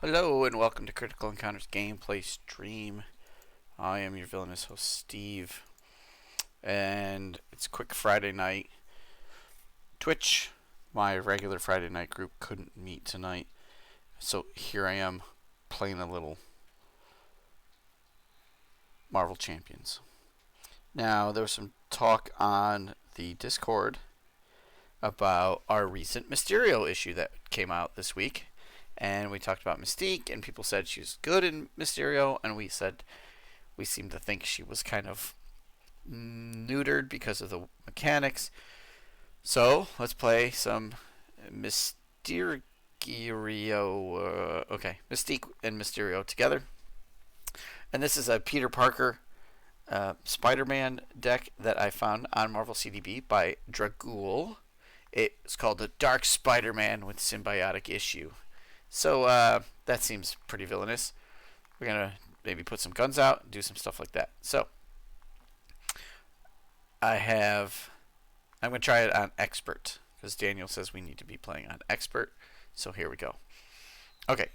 Hello and welcome to Critical Encounters Gameplay Stream. I am your villainous host Steve, and it's quick Friday night. Twitch, my regular Friday night group, couldn't meet tonight, so here I am playing a little Marvel Champions. Now, there was some talk on the Discord about our recent Mysterio issue that came out this week. And we talked about Mystique, and people said she was good in Mysterio, and we said we seemed to think she was kind of neutered because of the mechanics. So let's play some Mysterio. Mystique and Mysterio together. And this is a Peter Parker Spider-Man deck that I found on Marvel CDB by Dragul. It's called the Dark Spider-Man with Symbiotic Issue. So that seems pretty villainous. We're going to maybe put some guns out and do some stuff like that. So I'm going to try it on Expert because Daniel says we need to be playing on Expert. So here we go. Okay.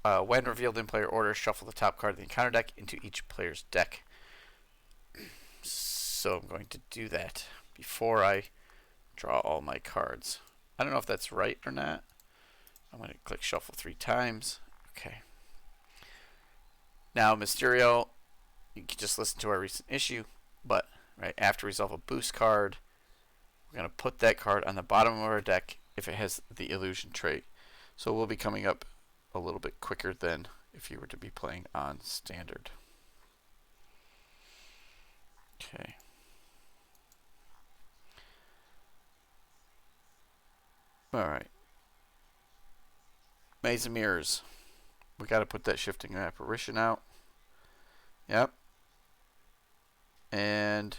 When revealed in player order, shuffle the top card of the encounter deck into each player's deck. So I'm going to do that before I draw all my cards. I don't know if that's right or not. I'm going to click shuffle 3 times. Okay. Now, Mysterio, you can just listen to our recent issue, but right after we resolve a boost card, we're going to put that card on the bottom of our deck if it has the illusion trait. So we'll be coming up a little bit quicker than if you were to be playing on standard. Okay. Alright. Maze of Mirrors. We got to put that Shifting Apparition out. Yep. And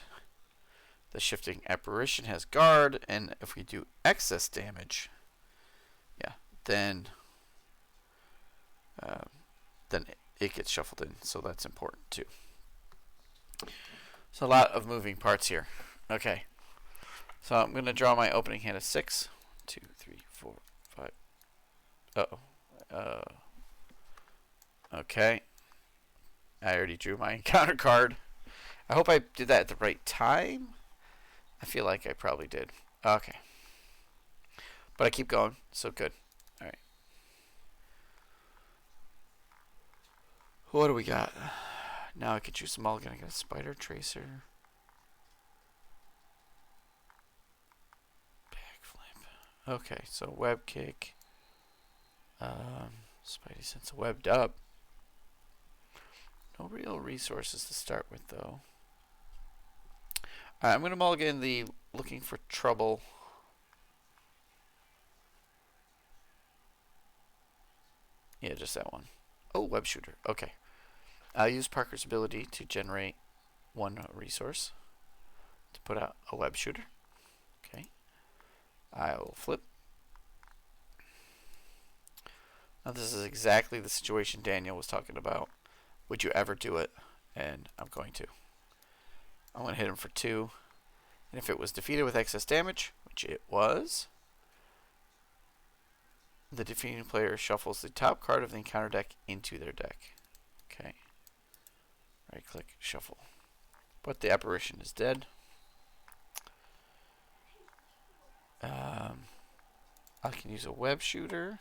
the Shifting Apparition has guard, and if we do excess damage, then it gets shuffled in, so that's important too. So a lot of moving parts here. Okay. So I'm going to draw my opening hand of 6. 2, 3, 4, 5. Uh-oh. Okay. I already drew my encounter card. I hope I did that at the right time. I feel like I probably did. Okay. But I keep going, so good. Alright. What do we got? Now I could choose a mulligan. I got a Spider Tracer. Backflip. Okay, so web kick. Spidey Sense webbed up. No real resources to start with, though. Alright, I'm going to mulligan the Looking for Trouble. Yeah, just that one. Oh, Web Shooter. Okay. I'll use Parker's ability to generate 1 resource to put out a Web Shooter. Okay. I will flip. Now, this is exactly the situation Daniel was talking about. Would you ever do it? And I'm going to. I'm going to hit him for 2. And if it was defeated with excess damage, which it was, the defeating player shuffles the top card of the encounter deck into their deck. Okay. Right click, shuffle. But the apparition is dead. I can use a web shooter.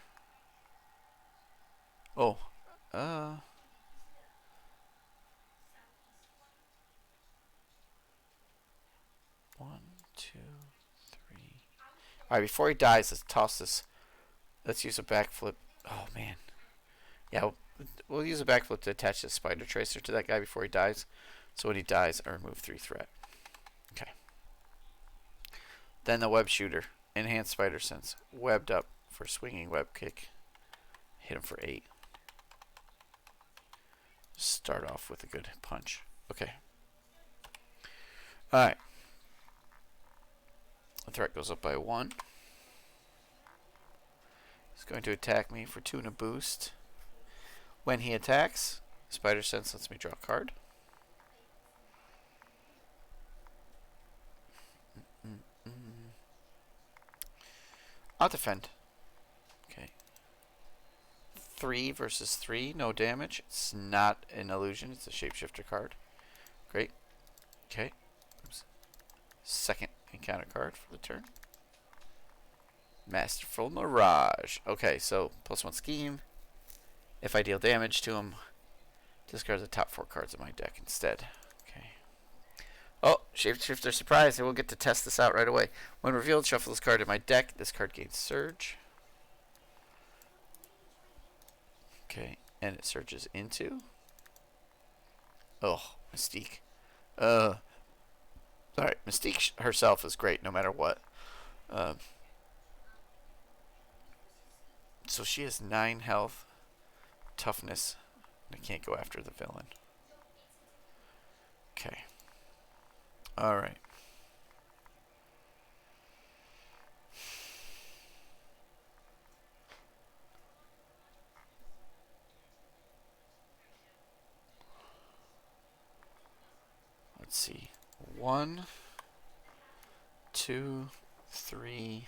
Oh. 1, 2, 3. Alright, before he dies, let's toss this. Let's use a backflip. Oh, man. Yeah, we'll use a backflip to attach the Spider Tracer to that guy before he dies. So when he dies, I remove 3 threat. Okay. Then the web shooter. Enhanced Spider Sense. Webbed up for swinging web kick. Hit him for 8. Start off with a good punch. Okay. Alright. The threat goes up by 1. He's going to attack me for 2 and a boost. When he attacks, Spider Sense lets me draw a card. I'll defend. Okay. 3 versus 3, no damage. It's not an illusion, it's a shapeshifter card. Great. Okay. Oops. Second encounter card for the turn. Masterful Mirage. Okay, so +1 scheme. If I deal damage to him, discard the top 4 cards of my deck instead. Okay. Oh, Shapeshifter surprise. I will get to test this out right away. When revealed, shuffle this card in my deck. This card gains Surge. Okay, and it surges into... Oh, Mystique. Alright, Mystique herself is great no matter what. So she has 9 health, toughness, and I can't go after the villain. Okay. Alright. Let's see. 1, 2, 3,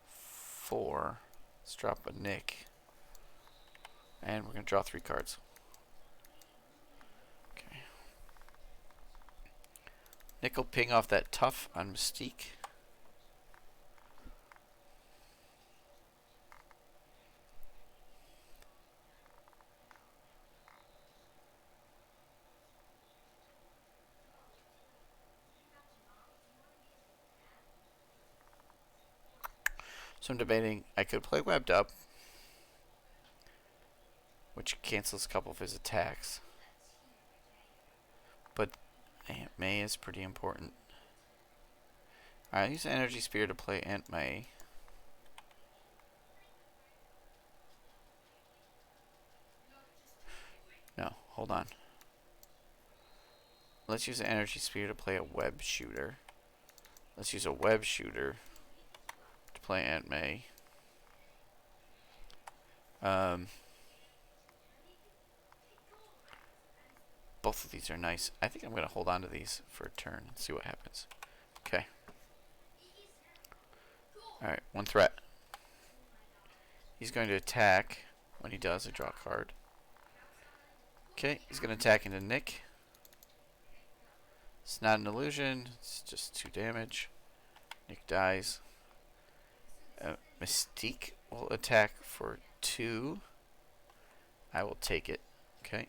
4. Let's drop a Nick. And we're going to draw 3 cards. Okay. Nick will ping off that tough on Mystique. So I'm debating, I could play Webbed Up, which cancels a couple of his attacks. But Aunt May is pretty important. I'll use Energy Spear to play Aunt May. No, hold on. Let's use an Energy Spear to play a Web Shooter. Let's use a Web Shooter to play Aunt May. Both of these are nice. I think I'm going to hold on to these for a turn and see what happens. Okay. Alright, 1 threat. He's going to attack. When he does, I draw a card. Okay, he's going to attack into Nick. It's not an illusion. It's just 2 damage. Nick dies. Mystique will attack for 2. I will take it. Okay.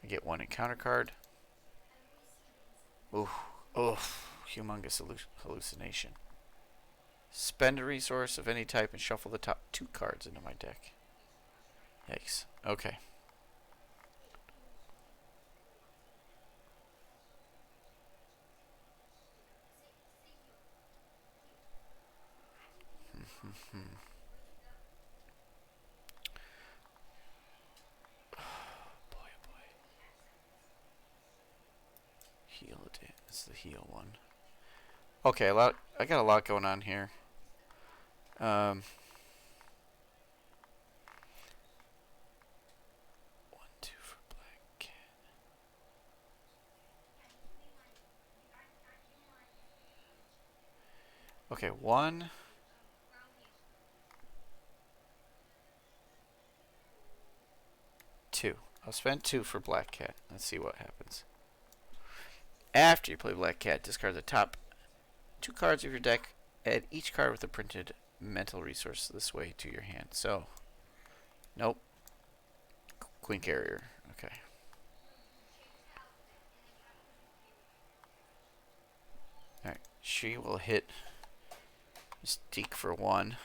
I get 1 encounter card. Ooh. Oh, humongous hallucination. Spend a resource of any type and shuffle the top 2 cards into my deck. Yikes. Okay. Heal it. This is the heal one. Okay, I got a lot going on here. 1, 2 for Black Cat. Okay, 1. 2. I'll spend 2 for Black Cat. Let's see what happens. After you play Black Cat, discard the top 2 cards of your deck. Add each card with a printed mental resource this way to your hand. So, nope. Queen Carrier. Okay. Alright. She will hit Mystique for 1.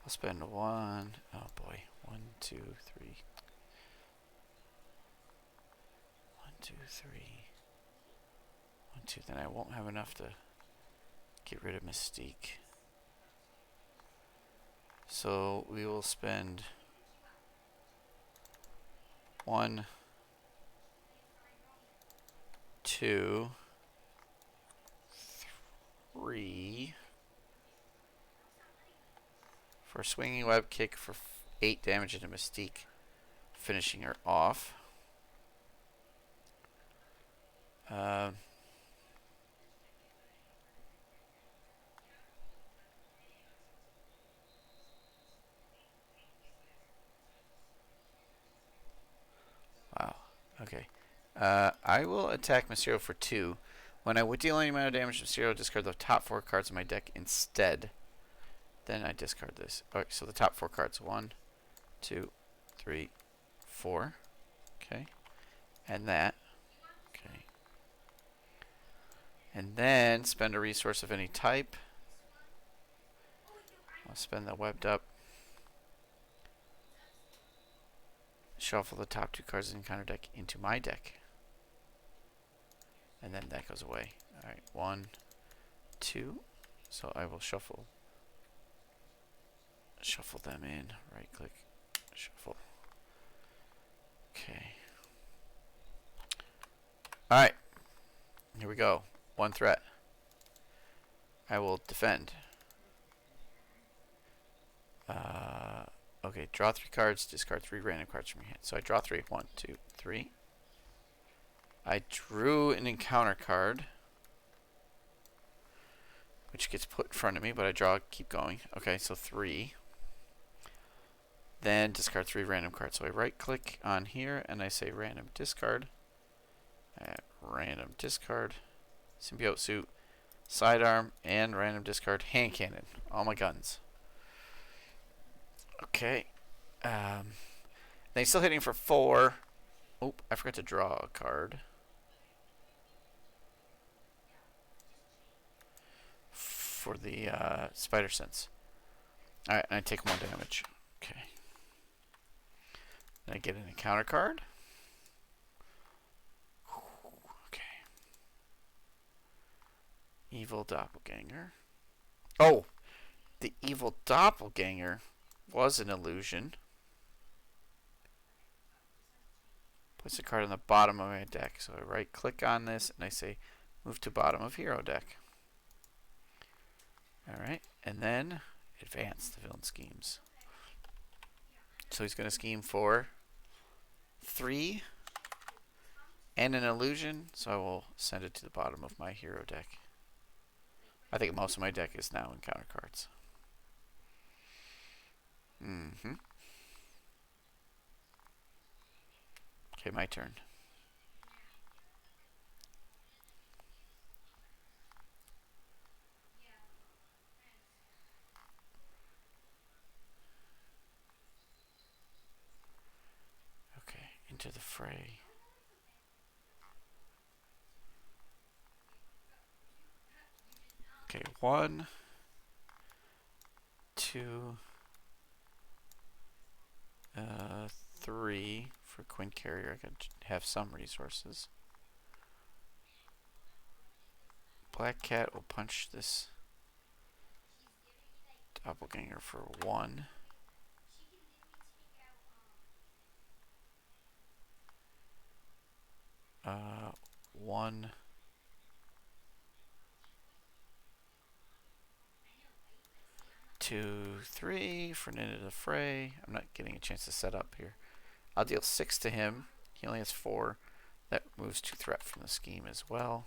I'll spend 1. Oh boy. 1, 2, 3. 1, 2, 3. 1, 2. Then I won't have enough to get rid of Mystique. So we will spend 1, 2, 3 for a swinging web kick for 8 damage into Mystique, finishing her off. Uh, wow. Okay. I will attack Mysterio for 2. When I would deal any amount of damage to Mysterio, discard the top 4 cards of my deck instead. Then I discard this. Alright, so the top 4 cards. 1, 2, 3, 4. Okay. And that. Okay. And then spend a resource of any type. I'll spend the webbed up. Shuffle the top 2 cards in the encounter deck into my deck. And then that goes away. Alright, 1, 2. So I will shuffle them in. Right click. Shuffle. Okay. Alright. Here we go. 1 threat. I will defend. Okay, draw 3 cards, discard 3 random cards from your hand. So I draw 3. 1, 2, 3. I drew an encounter card, which gets put in front of me, but I draw, keep going. Okay, so 3. Then discard 3 random cards. So I right click on here and I say random discard. Random discard. Symbiote suit. Sidearm and random discard. Hand cannon. All my guns. Okay. Then he's still hitting for 4. Oh, I forgot to draw a card. For the spider sense. Alright, and I take 1 damage. Okay. Then I get an encounter card. Okay. Evil doppelganger. Oh! The evil doppelganger was an illusion. Place a card on the bottom of my deck. So I right click on this and I say move to bottom of hero deck. Alright, and then advance the villain schemes. So he's going to scheme for 3 and an illusion, so I will send it to the bottom of my hero deck. I think most of my deck is now encounter cards. Okay, my turn. Okay, into the fray. Okay, 1, 2, 3 for Quinn Carrier. I could have some resources. Black Cat will punch this doppelganger for 1. 1. 2, 3 for an into the fray. I'm not getting a chance to set up here. I'll deal 6 to him. He only has 4. That removes 2 threat from the scheme as well.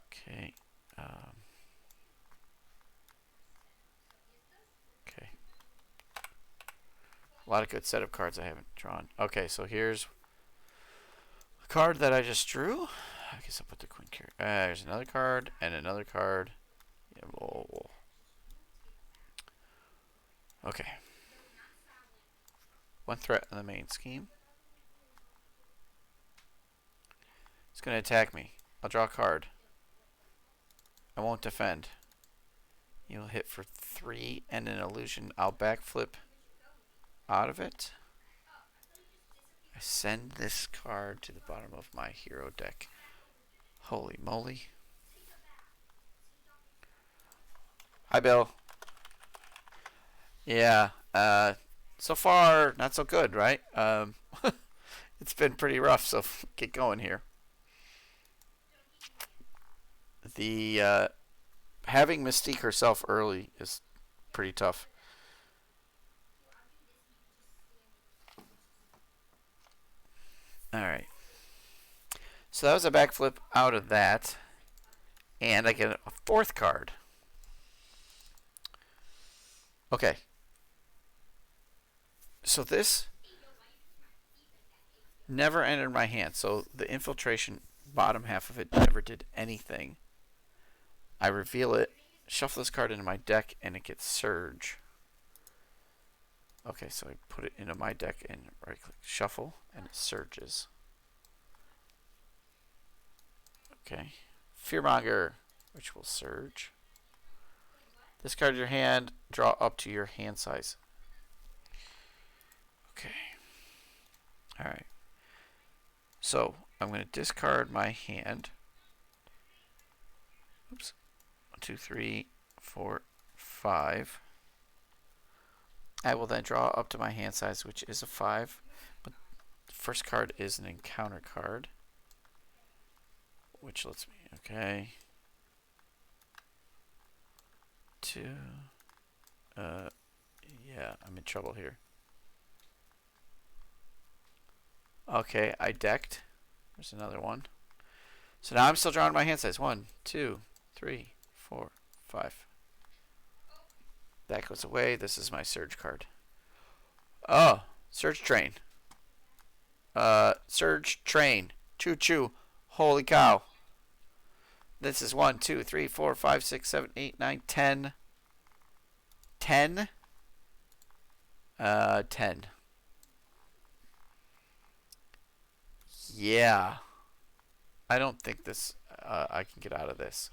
Okay. Okay. A lot of good setup cards I haven't drawn. Okay, so here's a card that I just drew. I guess I'll put the Queen Carrier. There's another card and another card. Yeah, okay. 1 threat on the main scheme. It's going to attack me. I'll draw a card. I won't defend. You'll hit for 3 and an illusion. I'll backflip out of it. I send this card to the bottom of my hero deck. Holy moly. Hi, Bill. Yeah, so far, not so good, right? It's been pretty rough, so get going here. The having Mystique herself early is pretty tough. Alright. So that was a backflip out of that. And I get a fourth card. Okay. So this never entered my hand. So the infiltration bottom half of it never did anything. I reveal it, shuffle this card into my deck, and it gets Surge. Okay, so I put it into my deck and right click shuffle, and it surges. Okay. Fearmonger, which will surge. Discard your hand, draw up to your hand size. Okay. Alright. So, I'm going to discard my hand. Oops. 1, 2, 3, 4, 5. I will then draw up to my hand size, which is a 5. But the first card is an encounter card, which lets me, okay. 2. Yeah, I'm in trouble here. Okay, I decked. There's another one. So now I'm still drawing my hand size. 1, 2, 3, 4, 5. That goes away. This is my Surge card. Oh, Surge Train. Surge Train. Choo choo. Holy cow. This is 1, 2, 3, 4, 5, 6, 7, 8, 9, 10. 10? 10. Yeah. I don't think this, I can get out of this.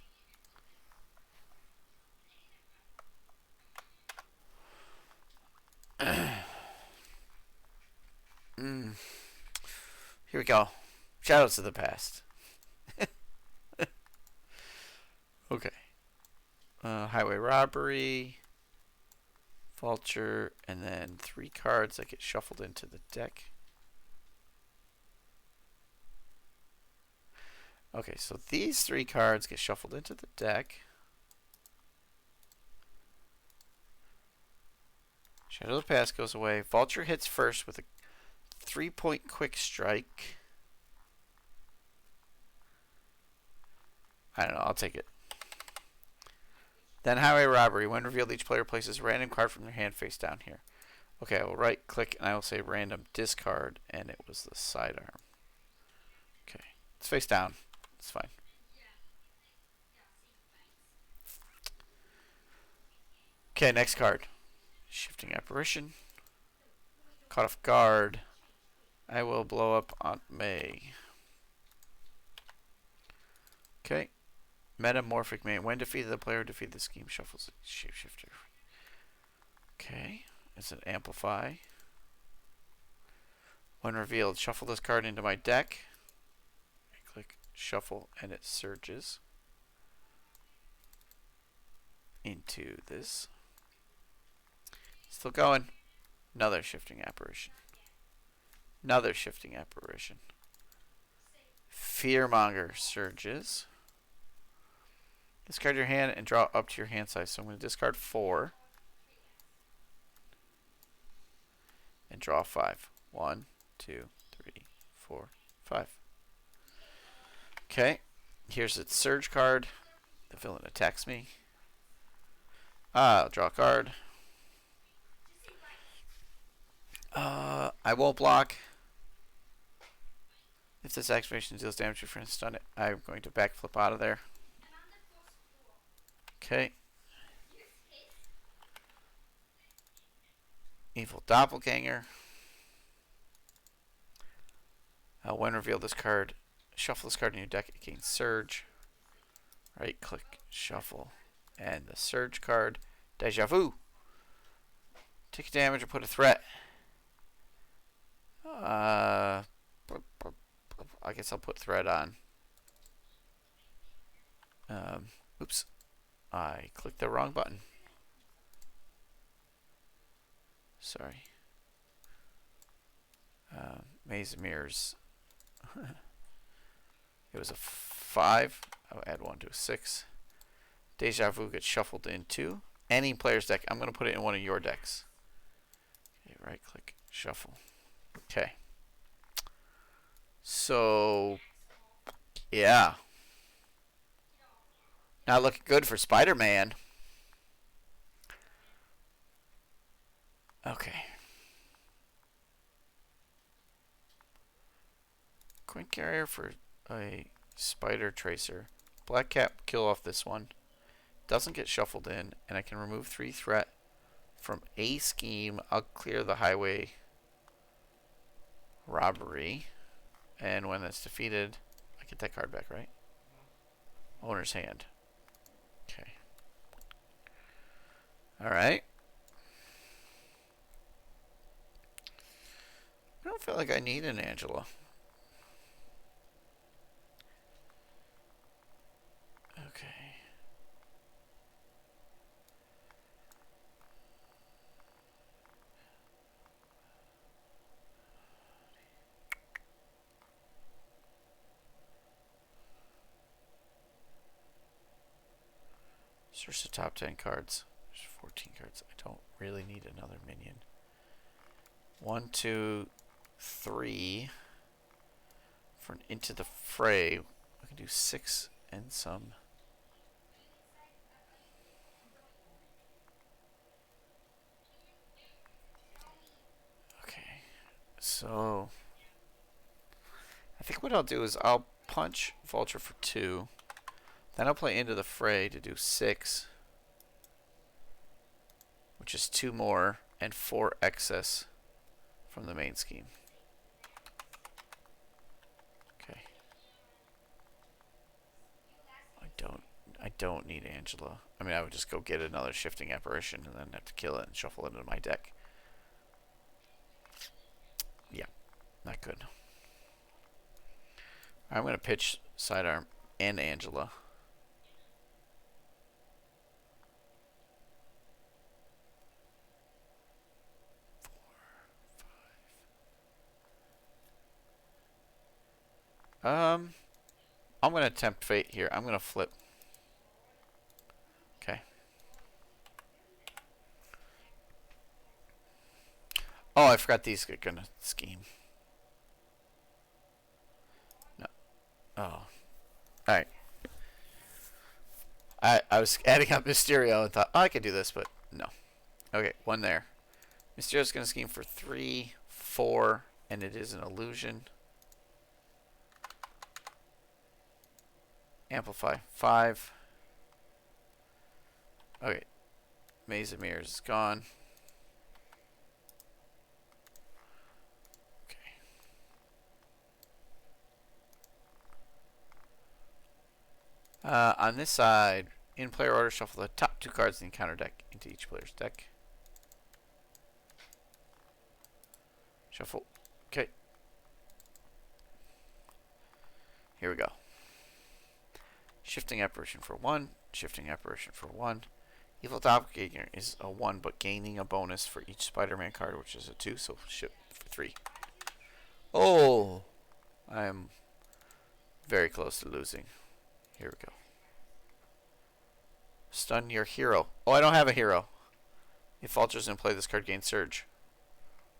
Here we go. Shadows of the past. Okay. Highway robbery. Vulture. And then 3 cards that get shuffled into the deck. Okay, so these 3 cards get shuffled into the deck. Shadow of the Past goes away. Vulture hits first with a 3-point quick strike. I don't know, I'll take it. Then Highway Robbery. When revealed, each player places a random card from their hand face down here. Okay, I will right click and I will say random discard, and it was the sidearm. Okay, it's face down. It's fine. Okay, next card. Shifting Apparition. Caught off guard. I will blow up Aunt May. Okay. Metamorphic Man. When defeated, the player defeated the scheme shuffles shapeshifter. Okay. It's an Amplify. When revealed, shuffle this card into my deck. I click shuffle and it surges into this. Still going. Another Shifting Apparition. Another Shifting Apparition. Fearmonger surges. Discard your hand and draw up to your hand size. So I'm going to discard 4. And draw 5. 1, 2, 3, 4, 5. Okay. Here's its Surge card. The villain attacks me. I'll draw a card. I won't block. If this activation deals damage to friends, stun it. I'm going to backflip out of there. Okay. Evil Doppelganger. When revealed, this card, shuffle this card in your deck. It gains Surge. Right click, shuffle, and the Surge card. Deja Vu. Take damage or put a threat. I guess I'll put threat on. Oops. I clicked the wrong button. Sorry. Maze of Mirrors. It was a 5. I'll add 1 to a 6. Deja Vu gets shuffled into any player's deck. I'm going to put it in one of your decks. Okay, right click, shuffle. Okay. So Yeah. Not looking good for Spider-Man. Okay. Quint carrier for a spider tracer. Black Cat kill off this one. Doesn't get shuffled in, and I can remove 3 threat from a scheme. I'll clear the highway robbery, and when that's defeated, I get that card back, right? Owner's hand. Okay. Alright. I don't feel like I need an Angela. Okay. Search the top 10 cards. There's 14 cards. I don't really need another minion. 1, 2, 3. For an Into the Fray, I can do 6 and some. Okay. So I think what I'll do is I'll punch Vulture for 2. Then I'll play Into the Fray to do 6, which is 2 more and 4 excess from the main scheme. Okay. I don't need Angela. I mean, I would just go get another Shifting Apparition and then have to kill it and shuffle it into my deck. Yeah, not good. I'm going to pitch Sidearm and Angela. I'm going to tempt fate here. I'm going to flip. Okay. Oh, I forgot these are going to scheme. No. Oh. Alright. I was adding up Mysterio and thought, oh, I could do this, but no. Okay, 1 there. Mysterio's going to scheme for 3, 4, and it is an illusion. Amplify 5. Okay. Maze of Mirrors is gone. Okay. On this side, in player order, shuffle the top 2 cards in the encounter deck into each player's deck. Shuffle. Okay. Here we go. Shifting Apparition for 1. Shifting Apparition for 1. Evil Doppelganger is a 1, but gaining a bonus for each Spider-Man card, which is a 2, so shift for 3. Oh! I am very close to losing. Here we go. Stun your hero. Oh, I don't have a hero. If Vulture's in play, this card gains Surge.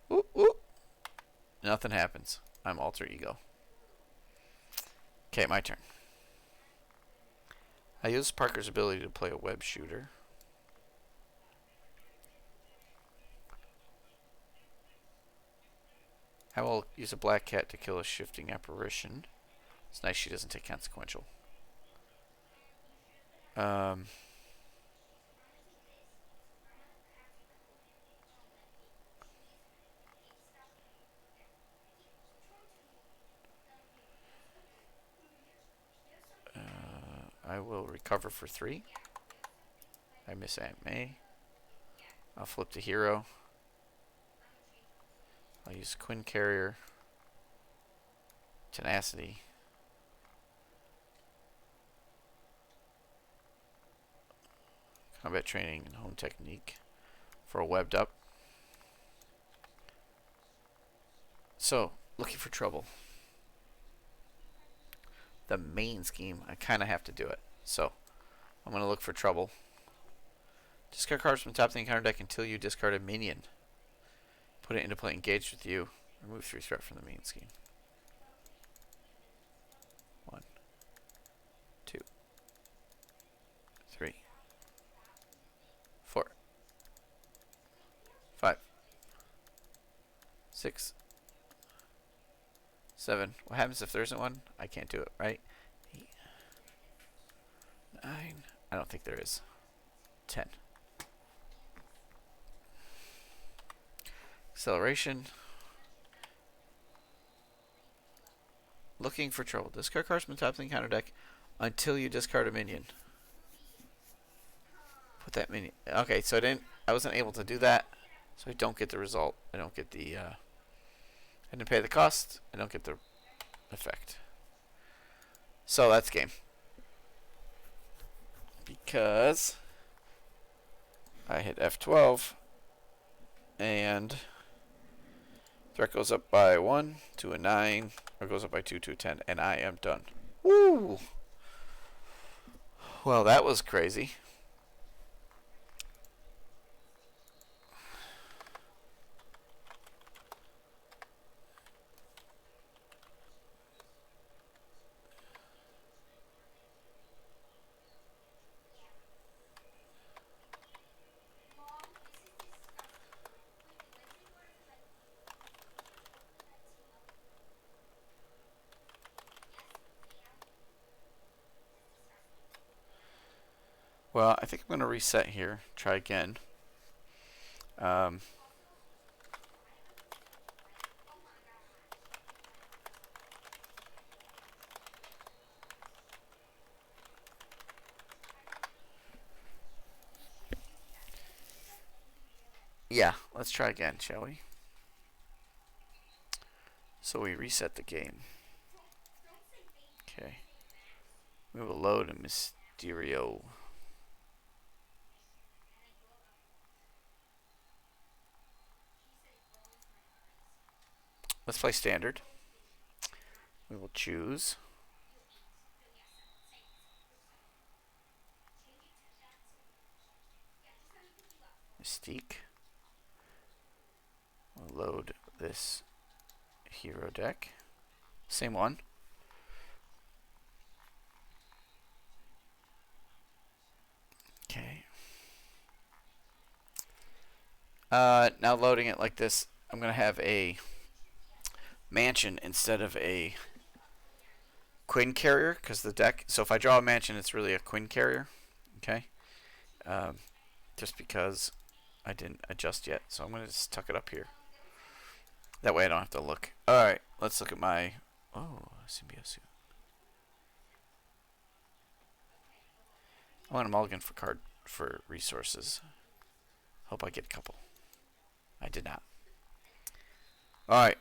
Whoop, whoop. Nothing happens. I'm Alter Ego. Okay, my turn. I use Parker's ability to play a web shooter. I will use a Black Cat to kill a Shifting Apparition. It's nice she doesn't take Consequential. I will recover for 3. I miss Aunt May. I'll flip to hero. I'll use Quinn Carrier. Tenacity. Combat Training and Home Technique for a webbed up. So, looking for trouble. The main scheme, I kind of have to do it. So, I'm going to look for trouble. Discard cards from the top of the encounter deck until you discard a minion. Put it into play engaged with you. Remove 3 threat from the main scheme. 1, 6, 7. What happens if there isn't one? I can't do it, right? 8, 9. I don't think there is. 10. Acceleration. Looking for trouble. Discard cards from the top of the counter deck until you discard a minion. Put that minion. Okay, so I wasn't able to do that, so I don't get the result. I don't get the. I didn't pay the cost. I don't get the effect. So that's game. Because I hit F12 and threat goes up by 1 to a 9, or goes up by 2 to a 10, and I am done. Woo! Well, that was crazy. Well, I think I'm going to reset here. Try again. Yeah, let's try again, shall we? So we reset the game. Okay. We will load a Mysterio. Let's play standard. We will choose Mystique. We'll load this hero deck. Same one. Okay. Now loading it like this, I'm going to have a mansion instead of a Quinn carrier, because the deck, so if I draw a mansion, it's really a Quinn carrier. Okay. Just because I didn't adjust yet, so I'm going to just tuck it up here. That way I don't have to look. Alright, let's look at my... Oh, symbiosis. I want a mulligan for resources. Hope I get a couple. I did not. Alright.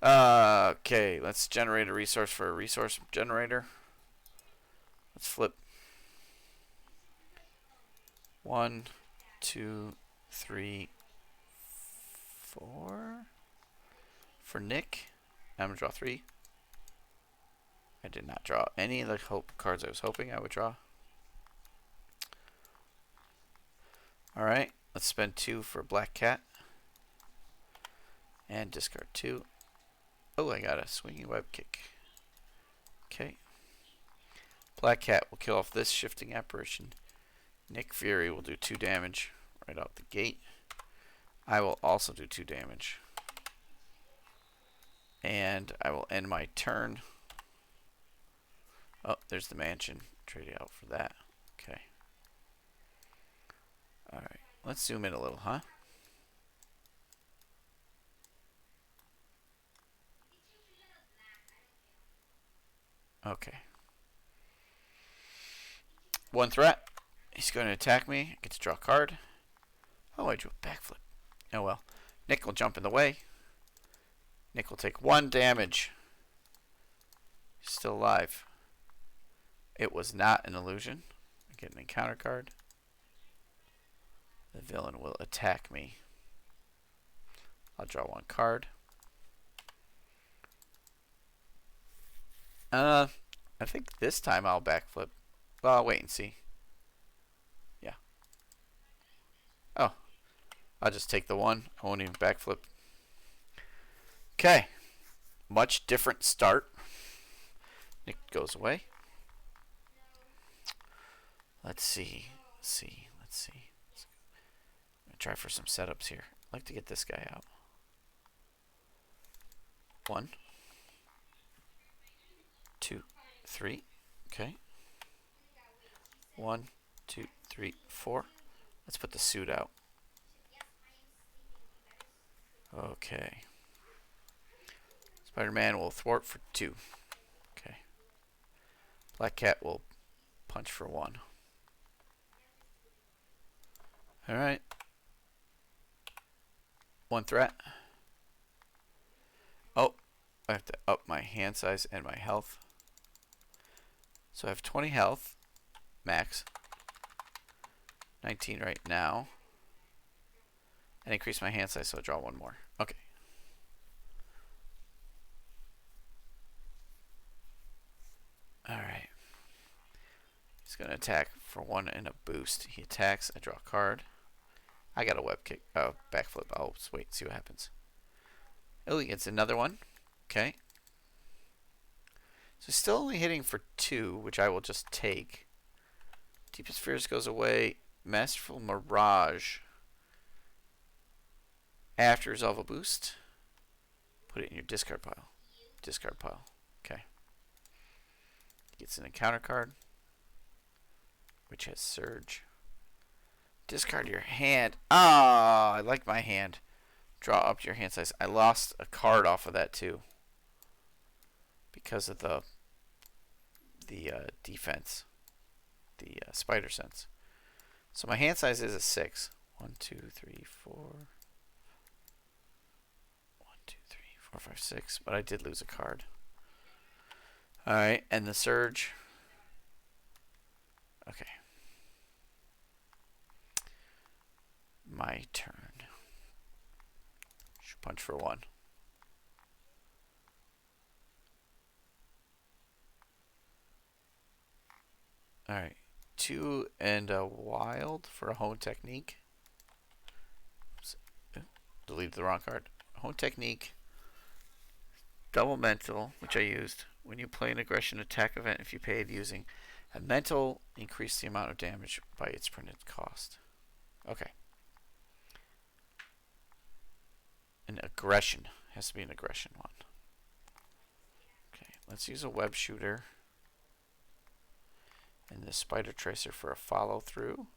Okay, let's generate a resource for a resource generator. Let's flip. 1, 2, 3, 4. For Nick. I'm going to draw 3. I did not draw any of the cards I was hoping I would draw. Alright, let's spend 2 for Black Cat. And discard 2. Oh, I got a swinging web kick. Okay. Black Cat will kill off this shifting apparition. Nick Fury will do 2 damage right out the gate. I will also do 2 damage. And I will end my turn. Oh, there's the mansion. Trade it out for that. Okay. Alright, let's zoom in a little, huh? Okay. 1 threat. He's going to attack me. I get to draw a card. Oh, I drew a backflip. Oh well. Nick will jump in the way. Nick will take 1 damage. He's still alive. It was not an illusion. I get an encounter card. The villain will attack me. I'll draw 1 card. I think this time I'll backflip. Well, I'll wait and see. Yeah. Oh. I'll just take the 1. I won't even backflip. Okay. Much different start. Nick goes away. Let's see. Let's Let's see. I'm gonna try for some setups here. I'd like to get this guy out. 1, 2, 3. Okay. 1, 2, 3, 4. Let's put the suit out. Okay. Spider-Man will thwart for 2. Okay. Black Cat will punch for 1. Alright. 1 threat. Oh, I have to up my hand size and my health. So I have 20 health, max. 19 right now. And increase my hand size so I draw 1 more. Okay. Alright. He's going to attack for 1 and a boost. He attacks, I draw a card. I got a web kick. Oh, backflip. I'll just wait and see what happens. Oh, he gets another one. Okay. So still only hitting for 2, which I will just take. Deepest Fears goes away. Masterful Mirage. After resolve a boost, put it in your discard pile. Discard pile. Okay. Gets an encounter card, which has Surge. Discard your hand. Ah, I like my hand. Draw up to your hand size. I lost a card off of that too, because of the defense, the spider sense. So my hand size is a 6. 1, 2, 3, 4. 1, 2, 3, 4, 5, 6. But I did lose a card. Alright, and the Surge. Okay. My turn. Should punch for 1. Alright. 2 and a wild for a hone technique. Oops. Deleted the wrong card. Hone technique. Double mental, which I used. When you play an aggression attack event, if you paid using a mental, increase the amount of damage by its printed cost. Okay. An aggression. Has to be an aggression one. Okay, let's use a web shooter. And the spider tracer for a follow through.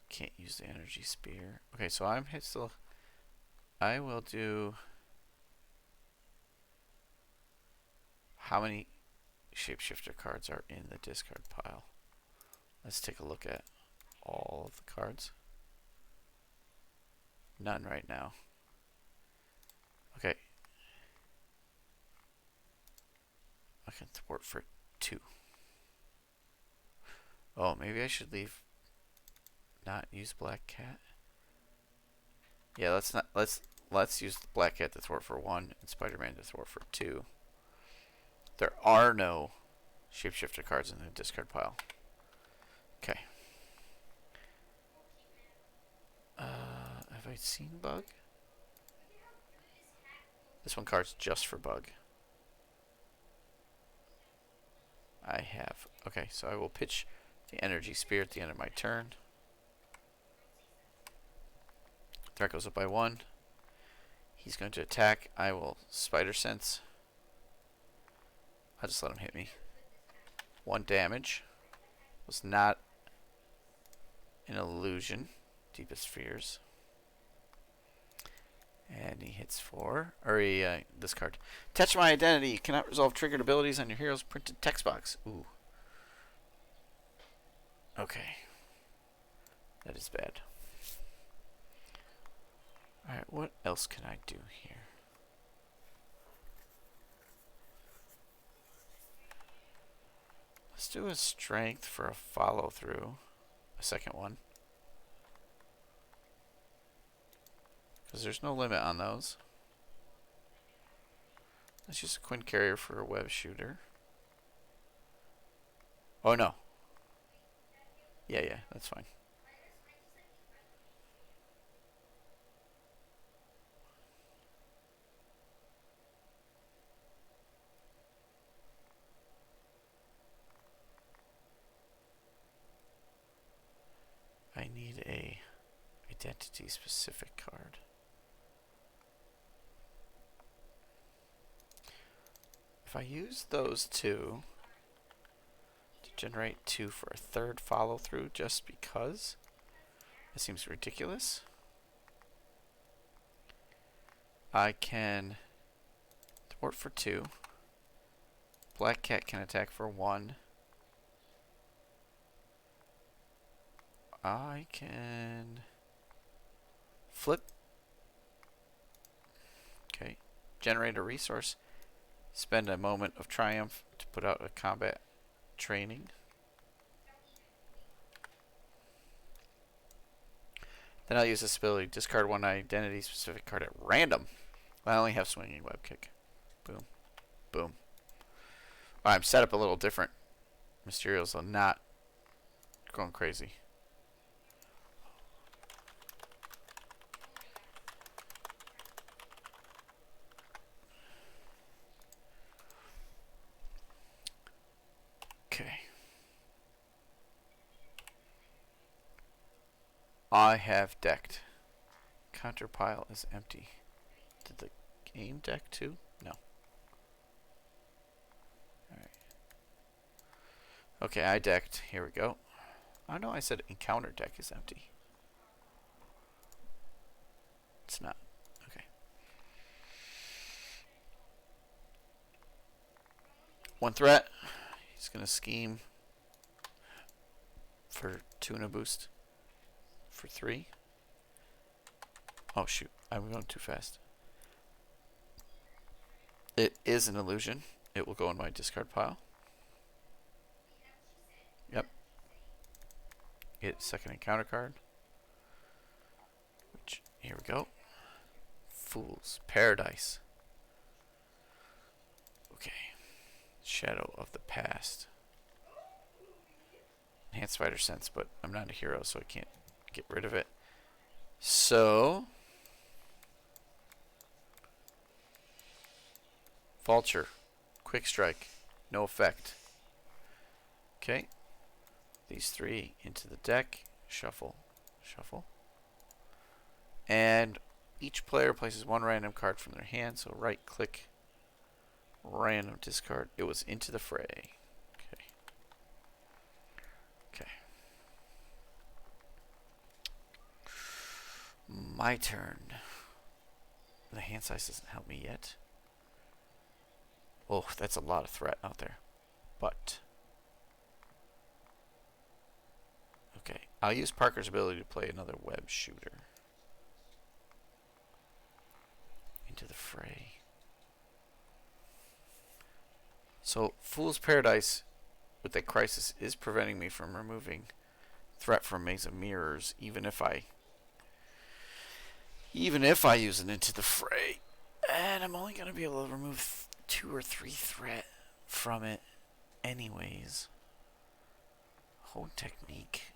Can't use the energy spear. Okay, so I'm hit still. I will do. How many shapeshifter cards are in the discard pile? Let's take a look at all of the cards. None right now. Okay. I can thwart for 2. Oh, maybe I should leave. Not use Black Cat. Yeah, let's use Black Cat to thwart for 1 and Spider-Man to thwart for 2. There are no shapeshifter cards in the discard pile. Okay. Have I seen Bug? This one card's just for Bug. I have. Okay, so I will pitch the energy spear at the end of my turn. Threat goes up by 1. He's going to attack. I will Spider Sense. I'll just let him hit me. 1 damage. Was not an illusion. Deepest Fears. And he hits 4. Or he, this card. Touch my identity. You cannot resolve triggered abilities on your hero's printed text box. Ooh. Okay. That is bad. Alright, what else can I do here? Let's do a strength for a follow through. A second one. Because there's no limit on those. Let's use a Quinn Carrier for a web shooter. Oh no. Yeah, that's fine. Identity specific card. If I use those two to generate 2 for a third follow through just because, that seems ridiculous. I can thwart for 2. Black Cat can attack for 1. I can flip. Okay. Generate a resource. Spend a moment of triumph to put out a combat training. Then I'll use this ability. Discard 1 identity specific card at random. I only have swinging web kick. Boom. Boom. I'm set up a little different. Mysterio's not going crazy. Okay. I have decked. Counter pile is empty. Did the game deck too? No. Alright. Okay, I decked. Here we go. Oh no, I said encounter deck is empty. It's not. Okay. One threat. He's going to scheme for 2 and a boost. For 3. Oh shoot, I'm going too fast. It is an illusion. It will go in my discard pile. Yep. Get second encounter card. Which, here we go. Fool's Paradise. Okay. Shadow of the Past. Enhanced Spider Sense, but I'm not a hero, so I can't get rid of it. So, Vulture. Quick Strike. No effect. Okay. These 3 into the deck. Shuffle. Shuffle. And each player places 1 random card from their hand, so right click, random discard. It was into the fray. Okay. Okay. My turn. The hand size doesn't help me yet. Oh, that's a lot of threat out there. But okay, I'll use Parker's ability to play another web shooter. Into the fray. So, Fool's Paradise with that crisis is preventing me from removing threat from Maze of Mirrors, even if I use it into the fray. And I'm only going to be able to remove 2 or 3 threat from it anyways. Hold technique.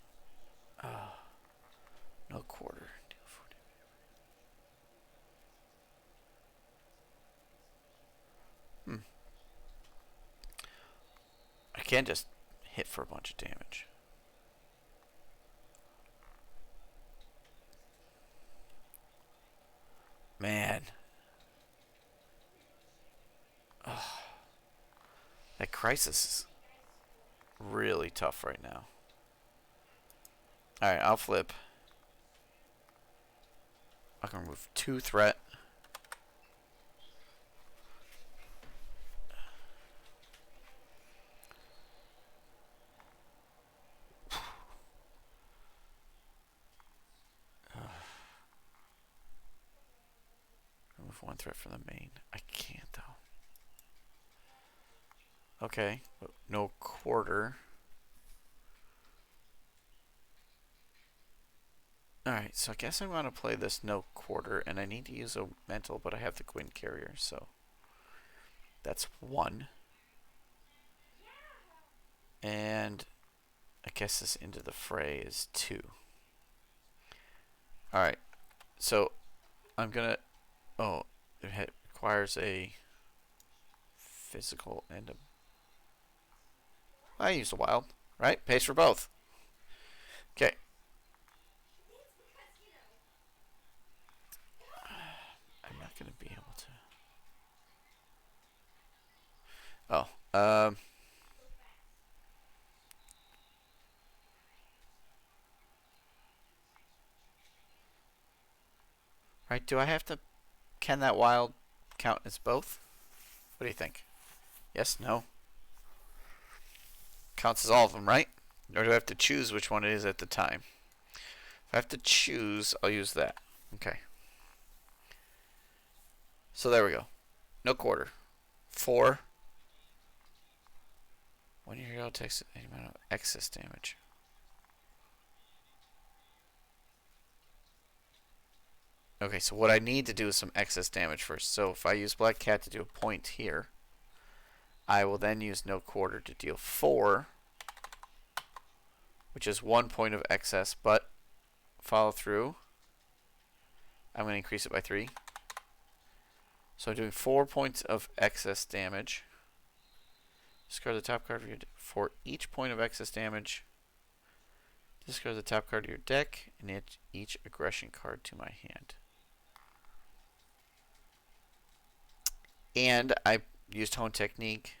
No quarter. I can't just hit for a bunch of damage. Man. Ugh. That crisis is really tough right now. Alright, I'll flip. I can remove 2 threat. Remove 1 threat from the main. I can't though. Okay, no quarter. Alright, so I guess I want to play this no quarter, and I need to use a mental, but I have the Gwyn carrier, so that's 1. And I guess this into the fray is 2. Alright, so I'm gonna... Oh, it requires a physical and a... I used a wild, right? Pays for both. Okay. Oh. Right. Do I have to? Can that wild count as both? What do you think? Yes. No. Counts as all of them, right? Or do I have to choose which one it is at the time? If I have to choose, I'll use that. Okay. So there we go. No quarter. 4. When your hero takes any amount of excess damage. Okay, so what I need to do is some excess damage first. So if I use Black Cat to do a point here, I will then use no quarter to deal 4, which is 1 point of excess, but follow through. I'm going to increase it by 3. So I'm doing 4 points of excess damage. Discard the top card of your deck. For each point of excess damage, discard the top card of your deck and add each aggression card to my hand. And I used Hone Technique,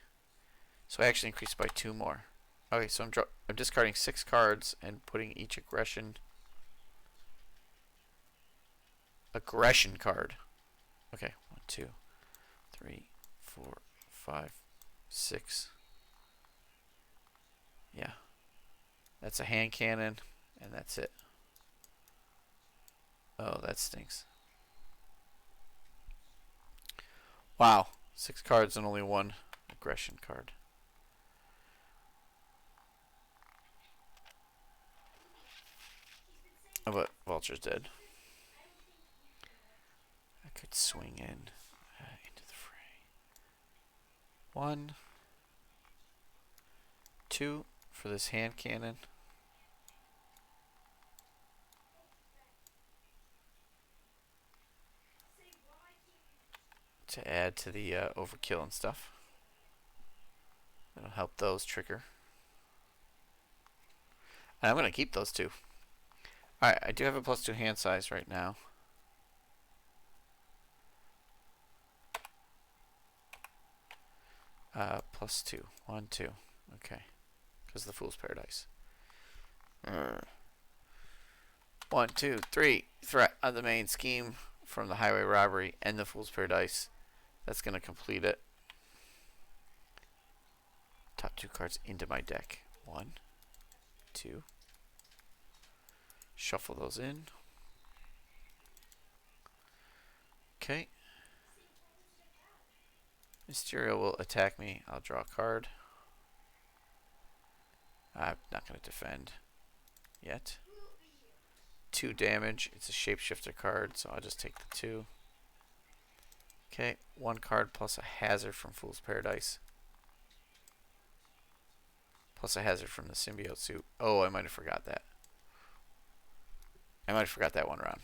so I actually increased it by 2 more. Okay, so I'm discarding 6 cards and putting each aggression card. Okay, 1, 2, 3, 4, 5, 6. Yeah, that's a hand cannon, and that's it. Oh, that stinks. Wow, 6 cards and only 1 aggression card. Oh, but Vulture's dead. I could swing in into the fray. 1, 2 for this hand cannon. To add to the overkill and stuff. That'll help those trigger. And I'm going to keep those 2. Alright, I do have a +2 hand size right now. +2. 1, 2. Okay. Because of the Fool's Paradise. 1, 2, 3. Threat on the main scheme from the highway robbery and the Fool's Paradise. That's going to complete it. Top 2 cards into my deck. 1, 2. Shuffle those in. Okay. Mysterio will attack me. I'll draw a card. I'm not going to defend yet. 2 damage. It's a shapeshifter card, so I'll just take the 2. Okay, 1 card plus a hazard from Fool's Paradise. Plus a hazard from the symbiote suit. Oh, I might have forgot that. I might have forgot that 1 round.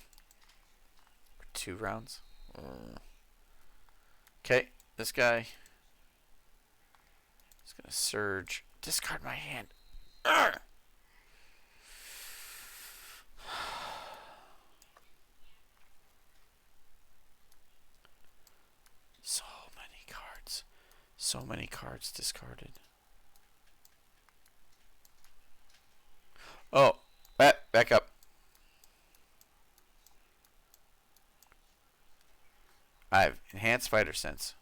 2 rounds. Okay, this guy is going to surge. Discard my hand. Urgh! So many cards. So many cards discarded. Oh, back up. I have enhanced fighter sense.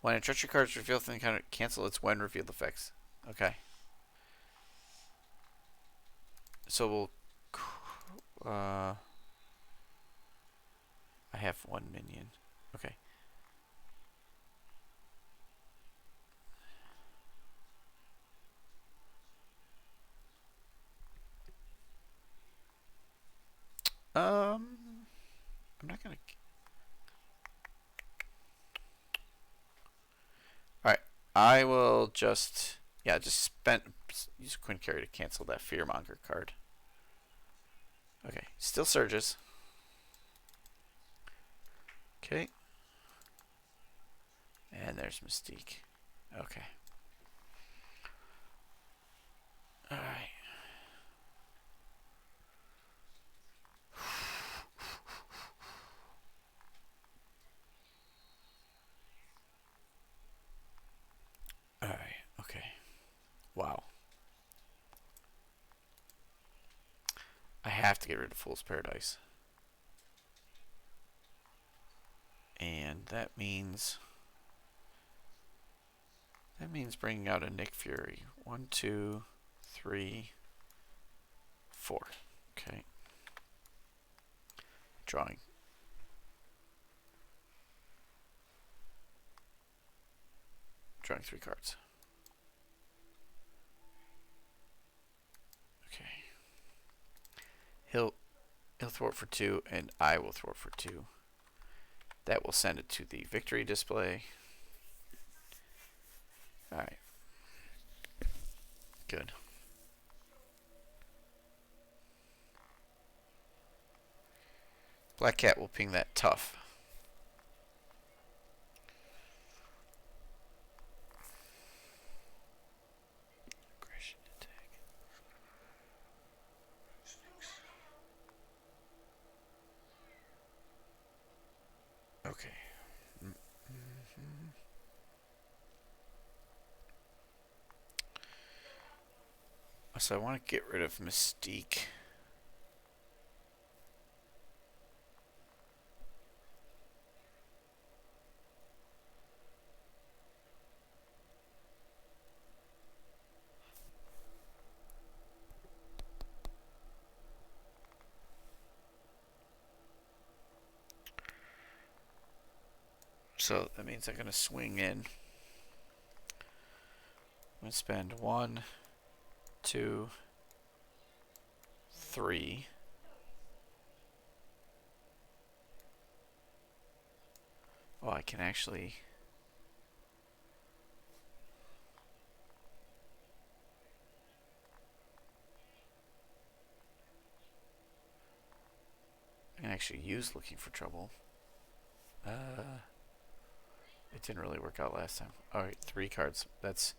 When a treachery card is revealed from the encounter, cancel its when revealed effects. Okay. So we'll. I have 1 minion. Okay. I'm not gonna. All right. I will just. Yeah, just use Quinn Carry to cancel that Fearmonger card. Okay. Still surges. Okay. And there's Mystique. Okay. Alright. Wow. I have to get rid of Fool's Paradise. And that means bringing out a Nick Fury. 1, 2, 3, 4. Okay. Drawing. Drawing 3 cards. Okay. He'll throw it for 2, and I will throw it for 2. That will send it to the victory display. Alright. Good. Black Cat will ping that tough. Aggression attack. Okay. So I want to get rid of Mystique. So that means I'm going to swing in. I'm going to spend 1, 2, 3. Oh, I can actually... I can actually use Looking for Trouble. It didn't really work out last time. Alright, 3 cards. That's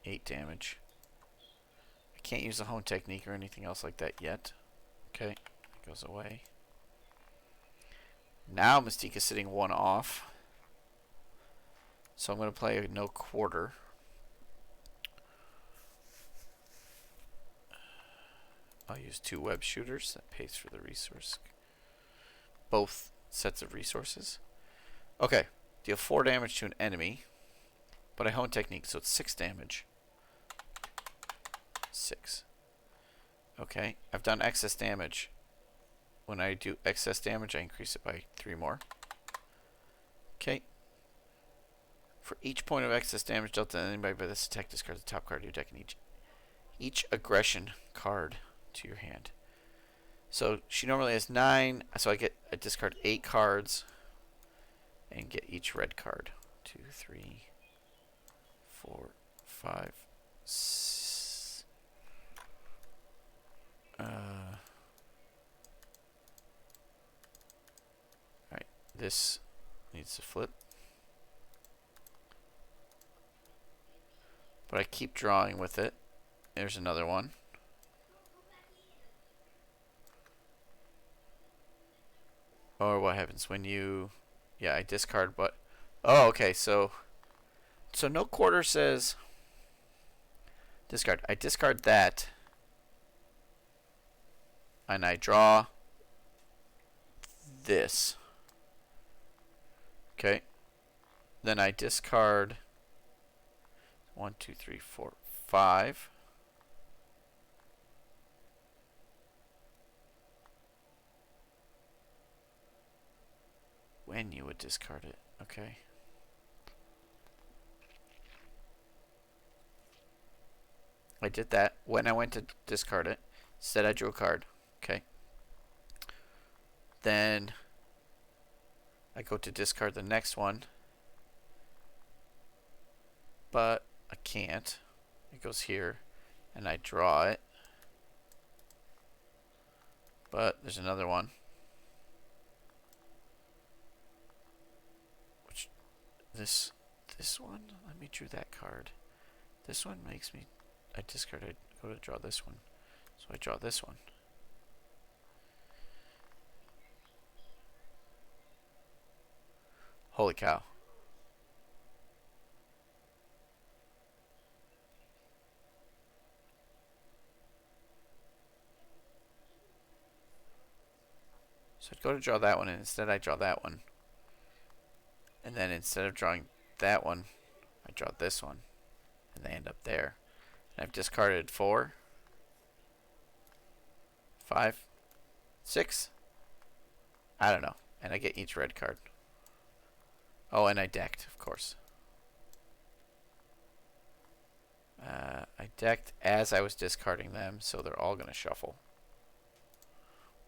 8 damage. I can't use the hone technique or anything else like that yet. Okay, it goes away. Now Mystique is sitting 1 off. So I'm going to play a no quarter. I'll use 2 web shooters. That pays for the resource. Both sets of resources. Okay, deal 4 damage to an enemy. But I hone technique, so it's 6 damage. 6. Okay, I've done excess damage. When I do excess damage, I increase it by 3 more. Okay. For each point of excess damage dealt to anybody by this attack, discard the top card of your deck and each aggression card to your hand. So she normally has 9, so I discard 8 cards and get each red card. 2, 3, 4, 5, 6. Alright, this needs to flip. But I keep drawing with it. There's another one. Or what happens when you... Yeah, I discard, but... Oh, okay, so no quarter says... Discard. I discard that. And I draw... this. Okay. Then I discard... 1, 2, 3, 4, 5. When you would discard it. Okay. I did that. When I went to discard it, said I drew a card. Okay. Then I go to discard the next one. But I can't. It goes here. And I draw it. But there's another one. Which this one? Let me draw that card. This one makes me... I discard it. Go to draw this one. So I draw this one. Holy cow. So I'd go to draw that one, and instead I draw that one. And then instead of drawing that one, I draw this one. And they end up there. And I've discarded 4, 5, 6. I don't know. And I get each red card. Oh, and I decked, of course. I decked as I was discarding them, so they're all going to shuffle.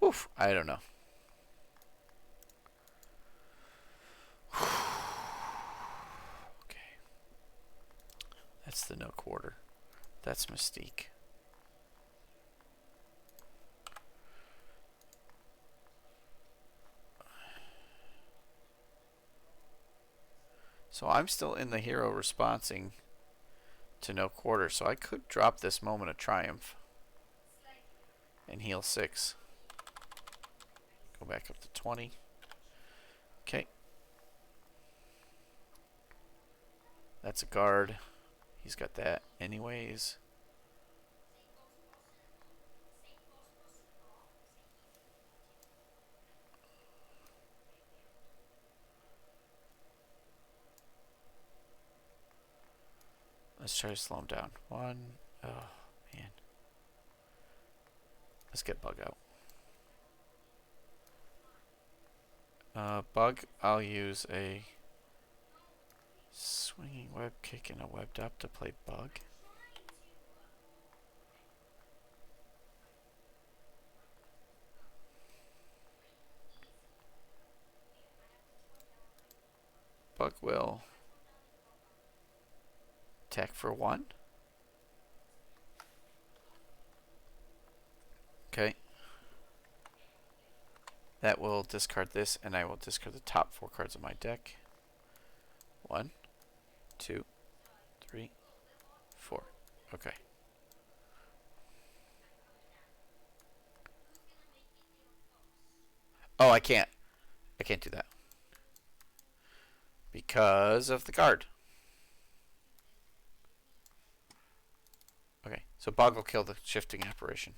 Oof, I don't know. Okay. That's the no quarter. That's Mystique. So I'm still in the hero responsing to no quarter, so I could drop this moment of triumph and heal 6. Go back up to 20. Okay. That's a guard. He's got that anyways. Let's try to slow him down. 1. Oh, man. Let's get Bug out. Bug, I'll use a swinging web kick and a webbed up to play Bug. Bug will attack for 1. Okay. That will discard this, and I will discard the top 4 cards of my deck. 1, 2, 3, 4. Okay. Oh, I can't. I can't do that. Because of the guard. Okay, so Bog will kill the shifting apparition.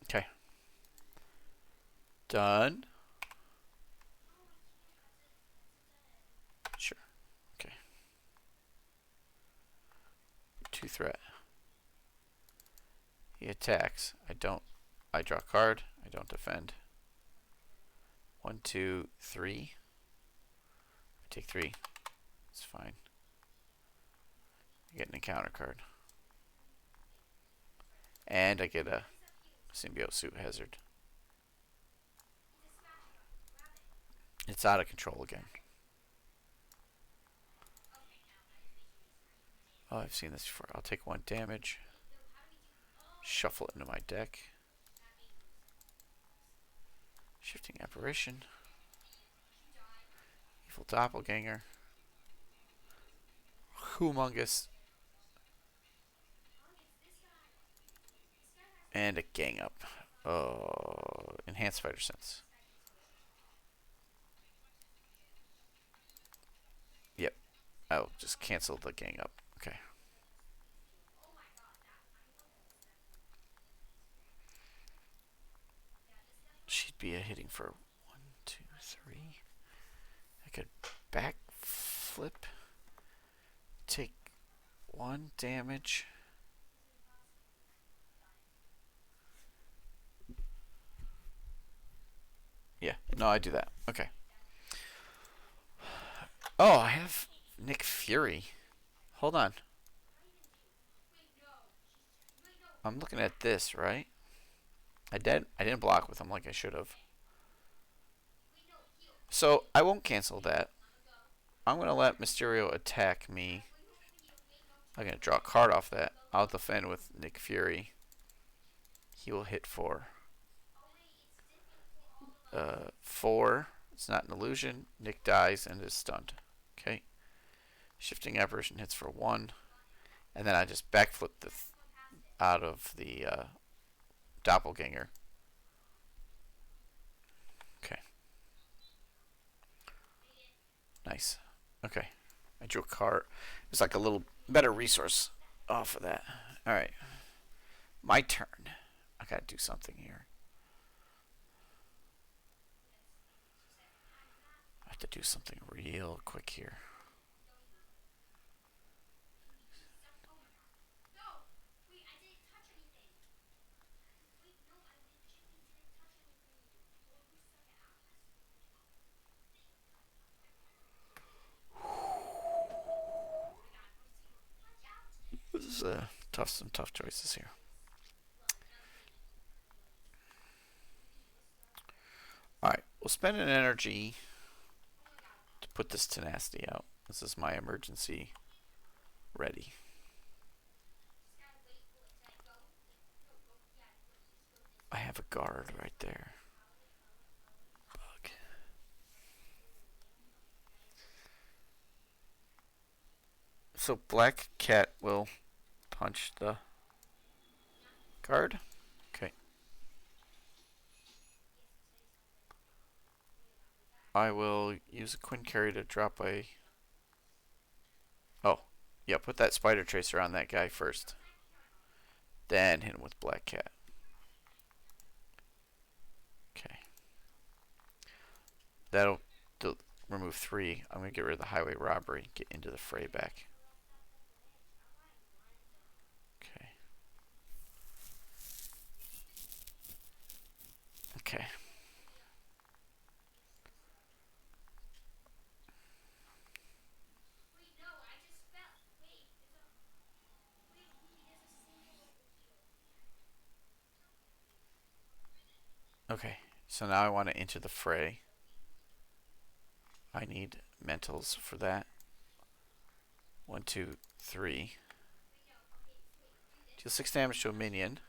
Okay. Done. Sure. Okay. 2 threat. He attacks. I draw a card. I don't defend. 1, 2, 3. I take 3. It's fine. I get an encounter card. And I get a symbiote suit hazard. It's out of control again. Oh, I've seen this before. I'll take 1 damage. Shuffle it into my deck. Shifting apparition. Evil doppelganger. Humongous. And a gang up. Oh, enhanced fighter sense. Yep. I'll just cancel the gang up. Okay. She'd be a hitting for 1, 2, 3. I could back flip. Take 1 damage. Yeah, no, I do that. Okay. Oh, I have Nick Fury. Hold on. I'm looking at this, right? I didn't block with him like I should have. So I won't cancel that. I'm gonna let Mysterio attack me. I'm gonna draw a card off that. I'll defend with Nick Fury. He will hit for 4. It's not an illusion. Nick dies and is stunned. Okay. Shifting apparition hits for 1, and then I just backflip out of the doppelganger. Okay. Nice. Okay. I drew a card. It's like a little better resource off of that. All right. My turn. I gotta do something here. I have to do something real quick here. This is some tough choices here. Alright, we'll spend an energy to put this tenacity out. This is my emergency ready. I have a guard right there. Bug. So Black Cat will punch the guard. Okay. I will use a Quinn Carry to drop a... Oh, yeah, put that Spider Tracer on that guy first. Then hit him with Black Cat. Okay. That'll remove 3. I'm going to get rid of the highway robbery. Get into the fray back. Okay. Okay. Okay. So now I want to enter the fray. I need mentals for that. 1, 2, 3. Deal 6 damage to a minion.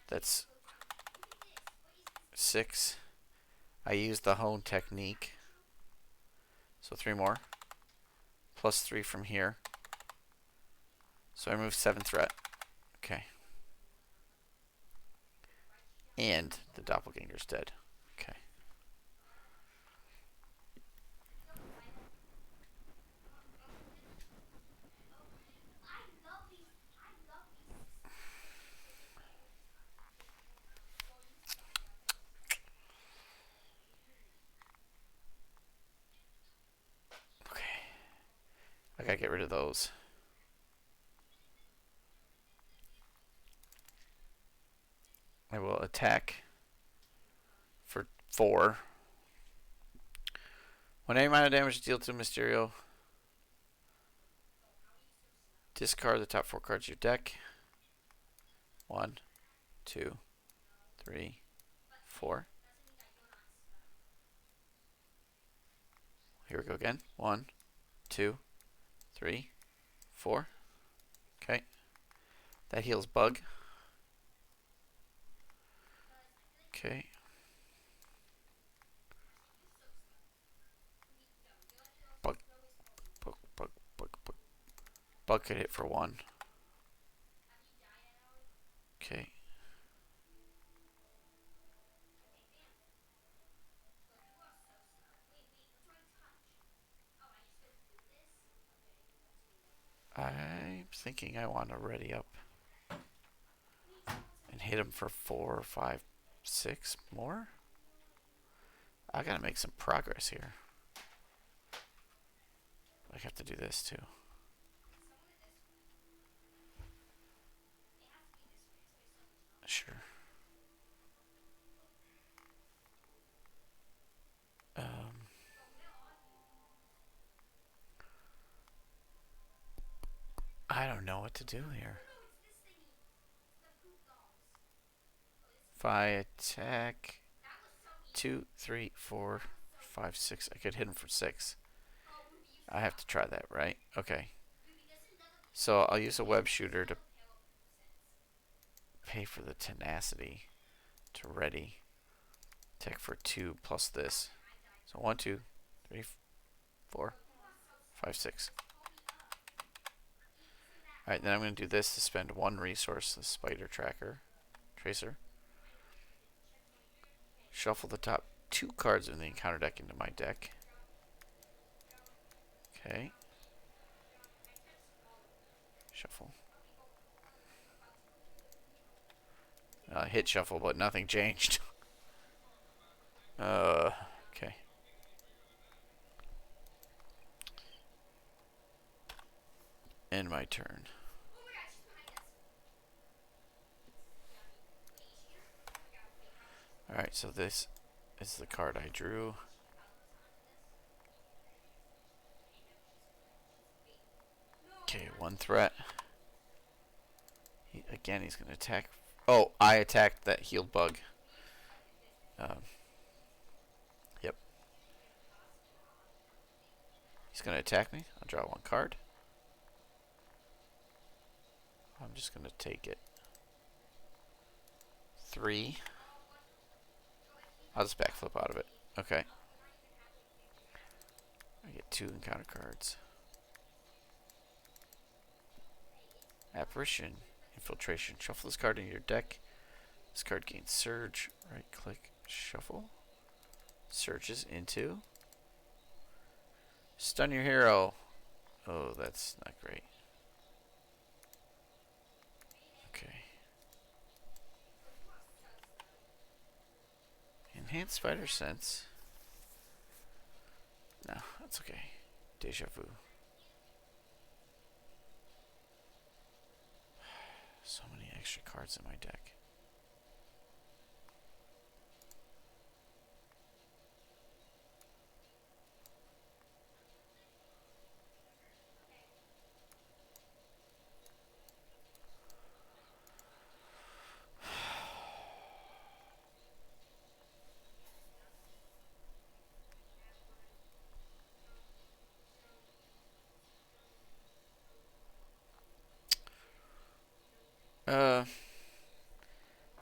That's 6. I use the hone technique. So 3 more. Plus 3 from here. So I remove 7 threat. Okay. And the doppelganger's dead. Okay. Okay. I gotta get rid of those. I will attack for 4. When any amount of damage is dealt to Mysterio, discard the top 4 cards of your deck. 1, 2, 3, 4. Here we go again. 1, 2, 3, 4. Okay. That heals Bug. Okay. Bug, bug, bug, bug, bug. Bug could hit for 1. Okay. I'm thinking I want to ready up and hit him for 4, 5, 6 more. I gotta make some progress here. I have to do this too. Sure. I don't know what to do here. If I attack 2, 3, 4, 5, 6, I could hit him for 6. I have to try that, right? Okay. So I'll use a web shooter to pay for the tenacity to ready. Attack for 2 plus this. So 1, 2, 3, 4, 5, 6. Alright, then I'm going to do this to spend 1 resource, the Spider Tracer. Shuffle the top 2 cards in the encounter deck into my deck. Okay. Shuffle. Hit shuffle, but nothing changed. Okay. End my turn. Alright, so this is the card I drew. Okay, one threat. Again, he's going to attack. Oh, I attacked that healed bug. Yep. He's going to attack me. I'll draw one card. I'm just going to take it. 3. I'll just backflip out of it. Okay. I get 2 encounter cards. Apparition. Infiltration. Shuffle this card into your deck. This card gains Surge. Right click. Shuffle. Surges into. Stun your hero. Oh, that's not great. Okay. Enhanced Spider Sense. No, that's okay. Deja Vu. So many extra cards in my deck.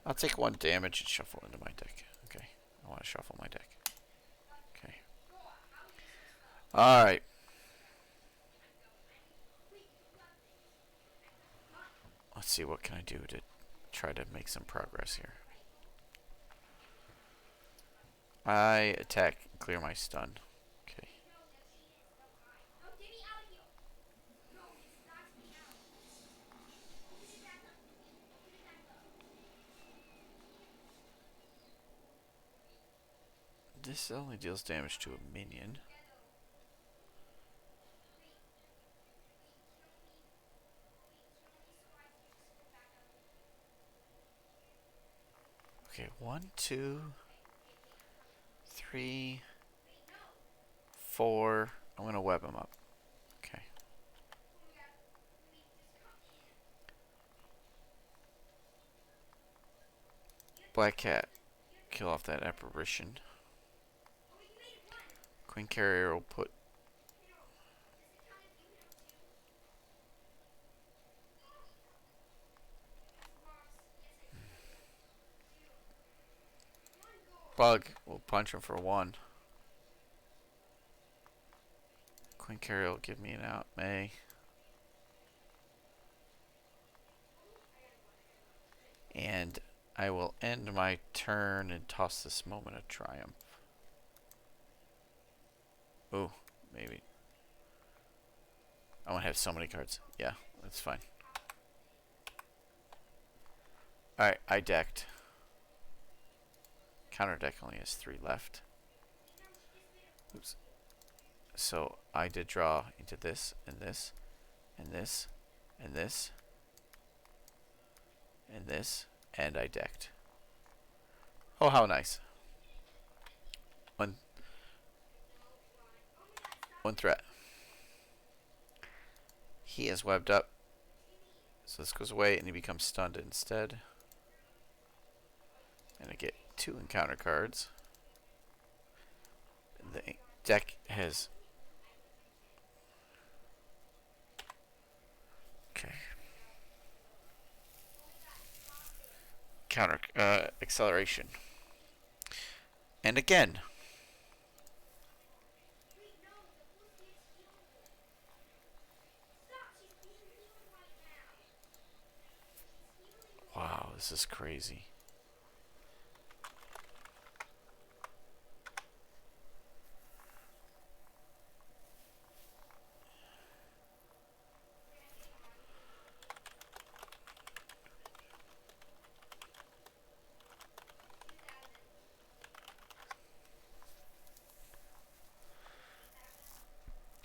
I'll take 1 damage and shuffle into my deck. Okay, I want to shuffle my deck. Okay. Alright. Let's see, what can I do to try to make some progress here. I attack and clear my stun. Okay. This only deals damage to a minion. Okay, 1, 2, 3, 4. I'm gonna web him up. Okay. Black Cat. Kill off that apparition. Queen Carrier will put. Bug will punch him for 1. Queen Carrier will give me an out. May. And I will end my turn and toss this Moment of Triumph. Ooh, maybe. I want to have so many cards. Yeah, that's fine. Alright, I decked. Counter deck only has 3 left. Oops. So I did draw into this, and this, and this, and this, and this, and I decked. Oh, how nice. One threat. He is webbed up. So this goes away and he becomes stunned instead. And I get 2 encounter cards. The deck has. Okay. Counter acceleration. And again. Wow, this is crazy.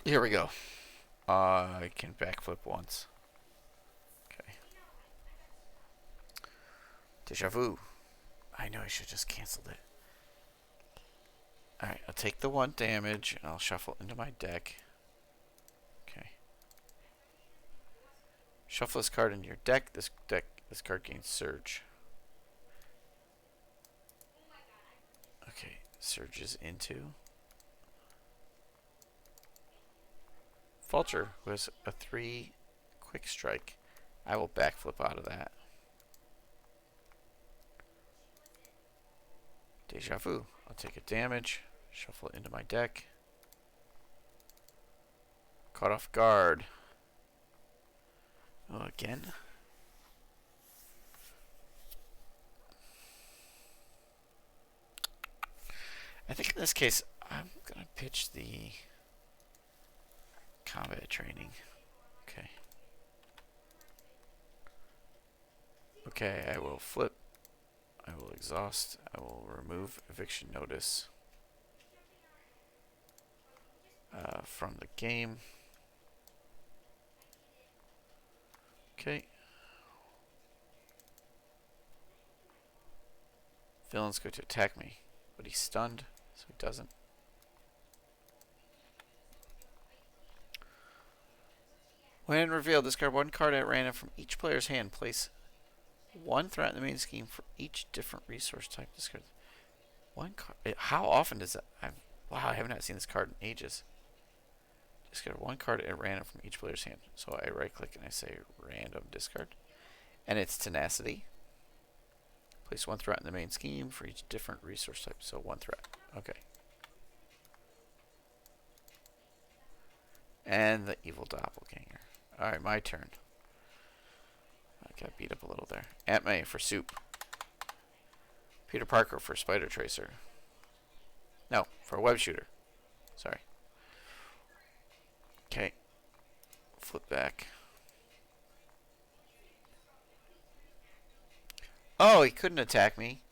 Here we go. I can backflip once. Okay. Deja vu. I know I should have just canceled it. Alright, I'll take the 1 damage and I'll shuffle into my deck. Okay. Shuffle this card into your deck. This card gains Surge. Okay, surges into Vulture, who has a 3 quick strike. I will backflip out of that. Deja vu. I'll take a damage. Shuffle it into my deck. Caught off guard. Oh, again? I think in this case, I'm going to pitch the combat training. Okay. Okay, I will flip. I will exhaust. I will remove eviction notice from the game. Okay. Villain's going to attack me, but he's stunned, so he doesn't. When revealed, discard 1 card at random from each player's hand. Place 1 threat in the main scheme for each different resource type. Discard 1 card. How often does that? Wow, I have not seen this card in ages. Discard 1 card at random from each player's hand. So I right click and I say random discard. And it's Tenacity. Place 1 threat in the main scheme for each different resource type. So 1 threat. Okay. And the Evil Doppelganger. Alright, my turn. I got beat up a little there. Aunt May for Soup. Peter Parker for Spider Tracer. No, for Web Shooter. Sorry. Okay. Flip back. Oh, he couldn't attack me.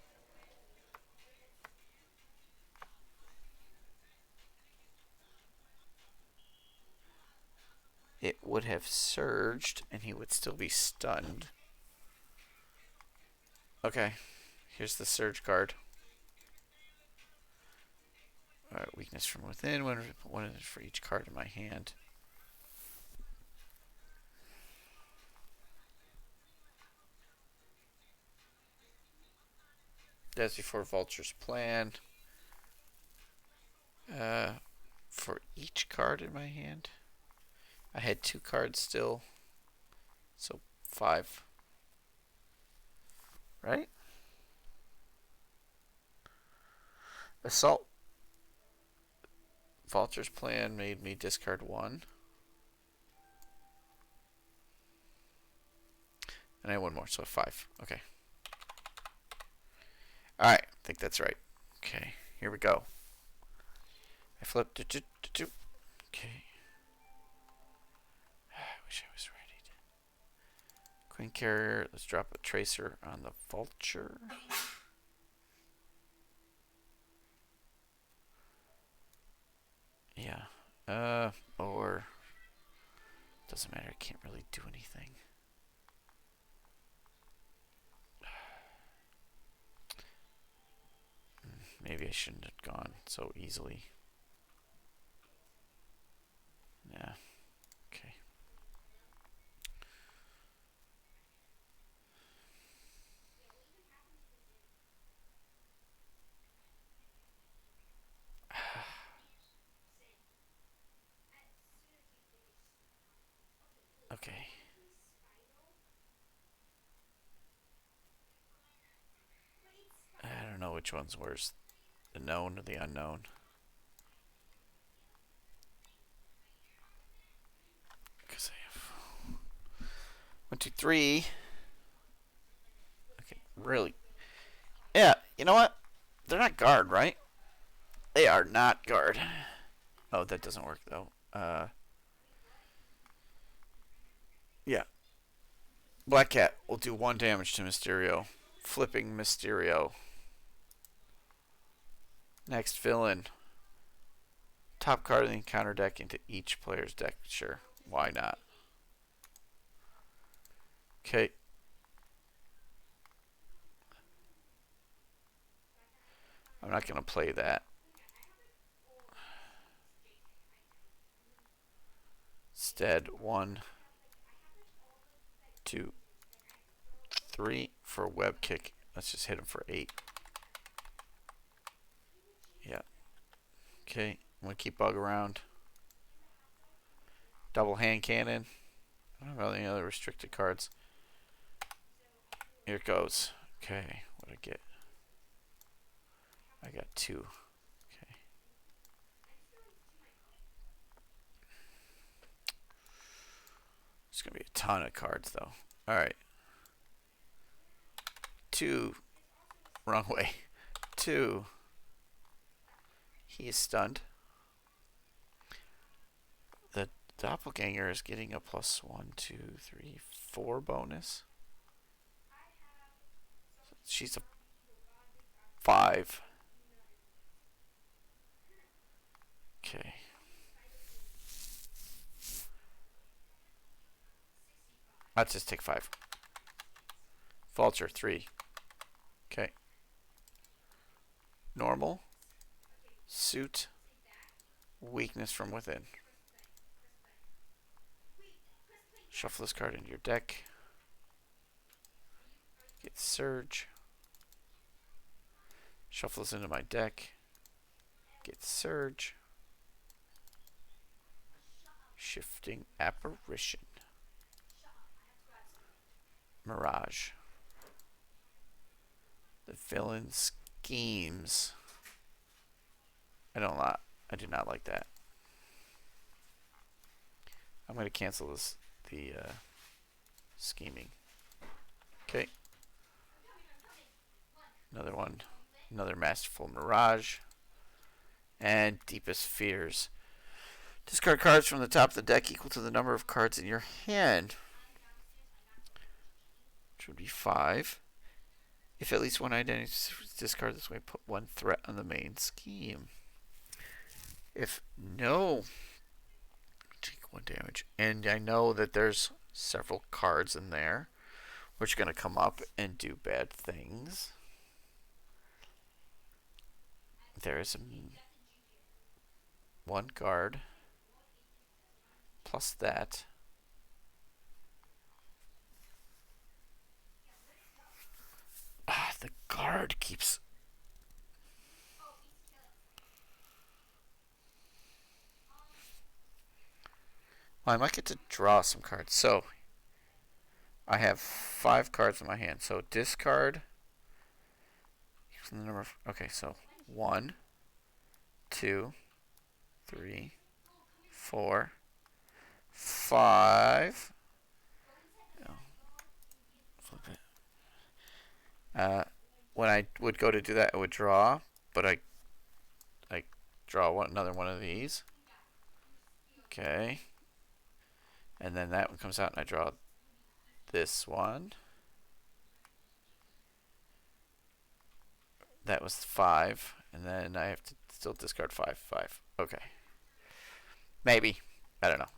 It would have surged, and he would still be stunned. Okay. Here's the surge card. Alright, weakness from within. One for each card in my hand. That's before Vulture's plan. For each card in my hand. I had 2 cards still. So 5. Right? Assault. Vulture's plan made me discard 1. And I had 1 more, so 5. Okay. Alright, I think that's right. Okay, here we go. I flipped. Okay. I wish I was ready. Queen Carrier. Let's drop a Tracer on the Vulture. Yeah. Or doesn't matter. I can't really do anything. Maybe I shouldn't have gone so easily. Yeah. Okay. Okay. I don't know which one's worse. The known or the unknown. Because I have 1, 2, 3. Okay, really. Yeah, you know what? They're not guard, right? They are not guard. Oh, that doesn't work though. Yeah. Black Cat will do 1 damage to Mysterio. Flipping Mysterio. Next villain. top card of the encounter deck into each player's deck. Sure, why not? Okay. I'm not going to play that. Instead, 1, 2, 3 for web kick. Let's just hit him for 8. Yeah. Okay. I'm going to keep Bug around. Double hand cannon. I don't have any other restricted cards. Here it goes. Okay. What did I get? I got 2. Okay. There's going to be a ton of cards, though. Alright. 2. Wrong way. 2. He is stunned. The doppelganger is getting a plus 1, 2, 3, 4 bonus. She's a 5. Okay. Let's just take 5. Vulture 3. Okay. Normal. Suit. Weakness from within. Shuffle this card into your deck. Get Surge. Shuffle this into my deck. Get Surge. Shifting Apparition. Mirage. The villain schemes. I do not like that. I'm going to cancel this. The scheming. Okay. Another one. Another Masterful Mirage. And Deepest Fears. Discard cards from the top of the deck equal to the number of cards in your hand. Which would be 5. If at least one identity is discarded this way, put 1 threat on the main scheme. If no, take 1 damage. And I know that there's several cards in there which are going to come up and do bad things. There is 1 guard plus that. The guard keeps... Well, I might get to draw some cards. So, I have 5 cards in my hand. So, discard. The number of, okay, so 1, 2, 3, 4, 5. Flip it. When I would go to do that, I would draw, but I draw another one of these. Okay. And then that one comes out and I draw this one. That was 5. And then I have to still discard 5. 5. Okay. Maybe. I don't know.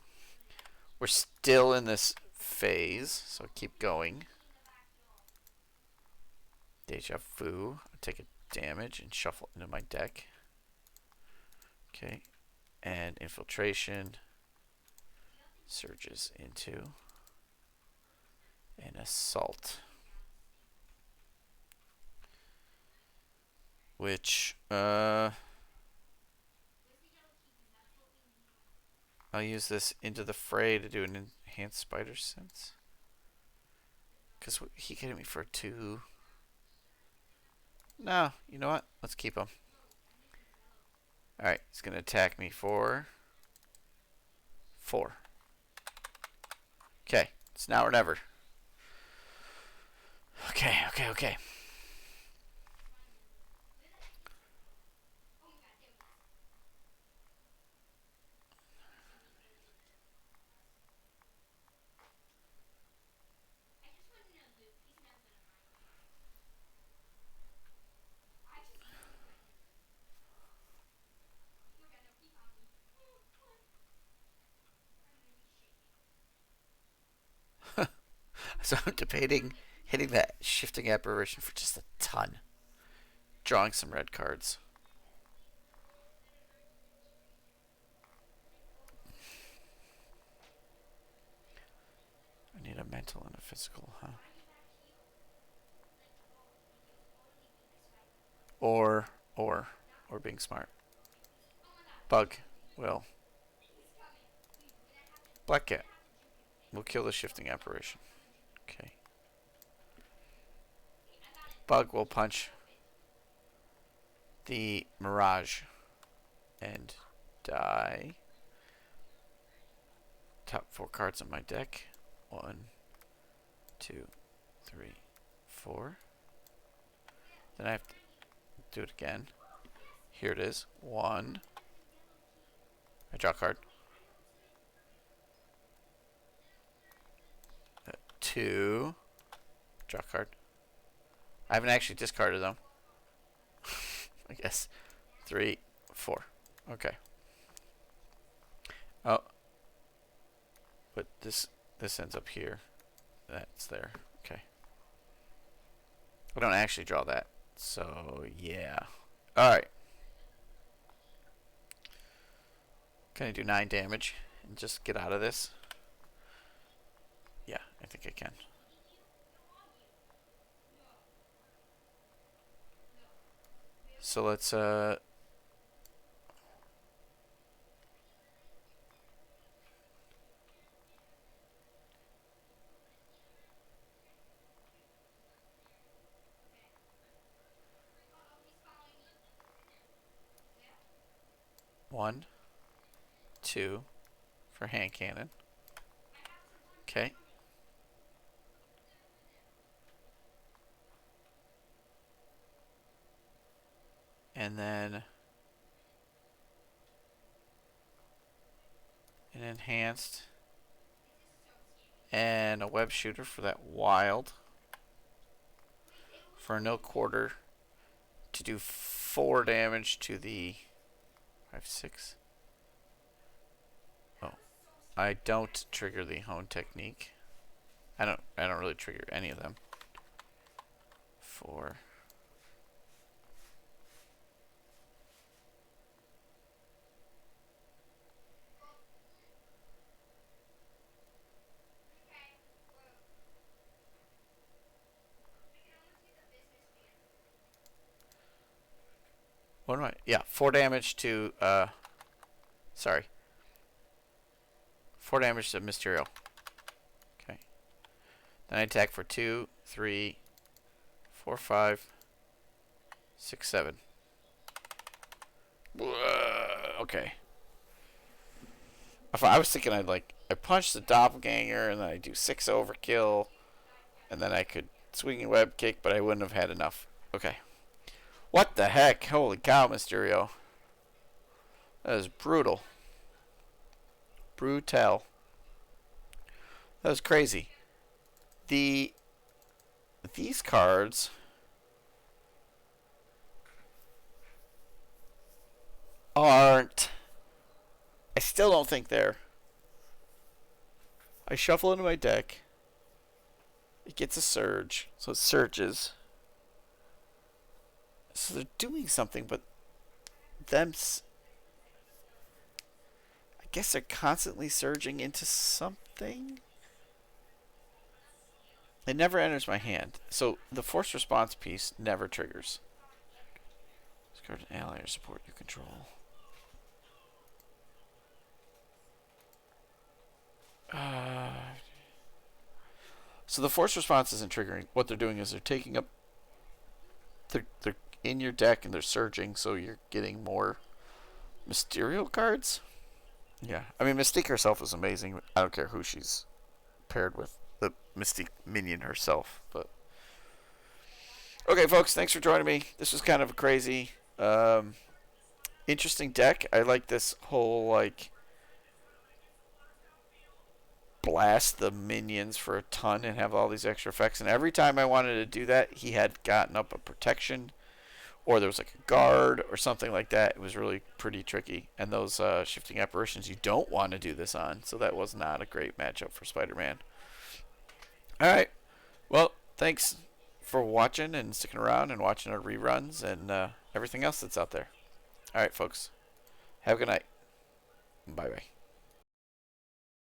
We're still in this phase, so keep going. Deja Vu. I'll take a damage and shuffle into my deck. Okay. And Infiltration. Surges into an Assault. Which, I'll use this into the fray to do an enhanced spider sense. Because he can hit me for 2. No, you know what? Let's keep him. Alright, he's going to attack me for 4. Okay, it's now or never. Okay. So I'm debating hitting that shifting apparition for just a ton. Drawing some red cards. I need a mental and a physical, huh? Or, or, or being smart. Bug will. Black cat will kill the shifting apparition. Okay. Bug will punch the mirage and die. Top 4 cards on my deck. 1, 2, 3, 4. Then I have to do it again. Here it is. 1. I draw a card. 2. Draw a card. I haven't actually discarded them. I guess. 3, 4. Okay. Oh. But this ends up here. That's there. Okay. I don't actually draw that. So, yeah. Alright. Can I do 9 damage and just get out of this? Yeah, I think I can. So let's 1, 2 for hand cannon. Okay. And then an enhanced and a web shooter for that wild for no quarter to do 4 damage to the 5, 6. Oh, I don't trigger the hone technique. I don't really trigger any of them. 4. What am I? Yeah, 4 damage to sorry. 4 damage to Mysterio. Okay. Then I attack for 2, 3, 4, 5, 6, 7. Okay. I was thinking I punch the doppelganger and then I do 6 overkill and then I could swing a web kick, but I wouldn't have had enough. Okay. What the heck? Holy cow, Mysterio. That is brutal. Brutal. That was crazy. These cards aren't. I still don't think they're. I shuffle into my deck. It gets a surge, so it surges. So they're doing something, but them. I guess they're constantly surging into something. It never enters my hand, so the force response piece never triggers. Discard an ally or support you control. So the force response isn't triggering. What they're doing is they're taking up. They're in your deck and they're surging, so you're getting more Mysterio cards. Yeah, I mean Mystique herself is amazing. I don't care who she's paired with, the Mystique minion herself. But okay, folks, thanks for joining me. This was kind of a crazy, interesting deck. I like this whole blast the minions for a ton and have all these extra effects. And every time I wanted to do that, he had gotten up a protection, or there was like a guard or something like that. It was really pretty tricky. And those shifting apparitions, you don't want to do this on. So that was not a great matchup for Spider-Man. All right. Well, thanks for watching and sticking around and watching our reruns and everything else that's out there. All right, folks. Have a good night. Bye bye.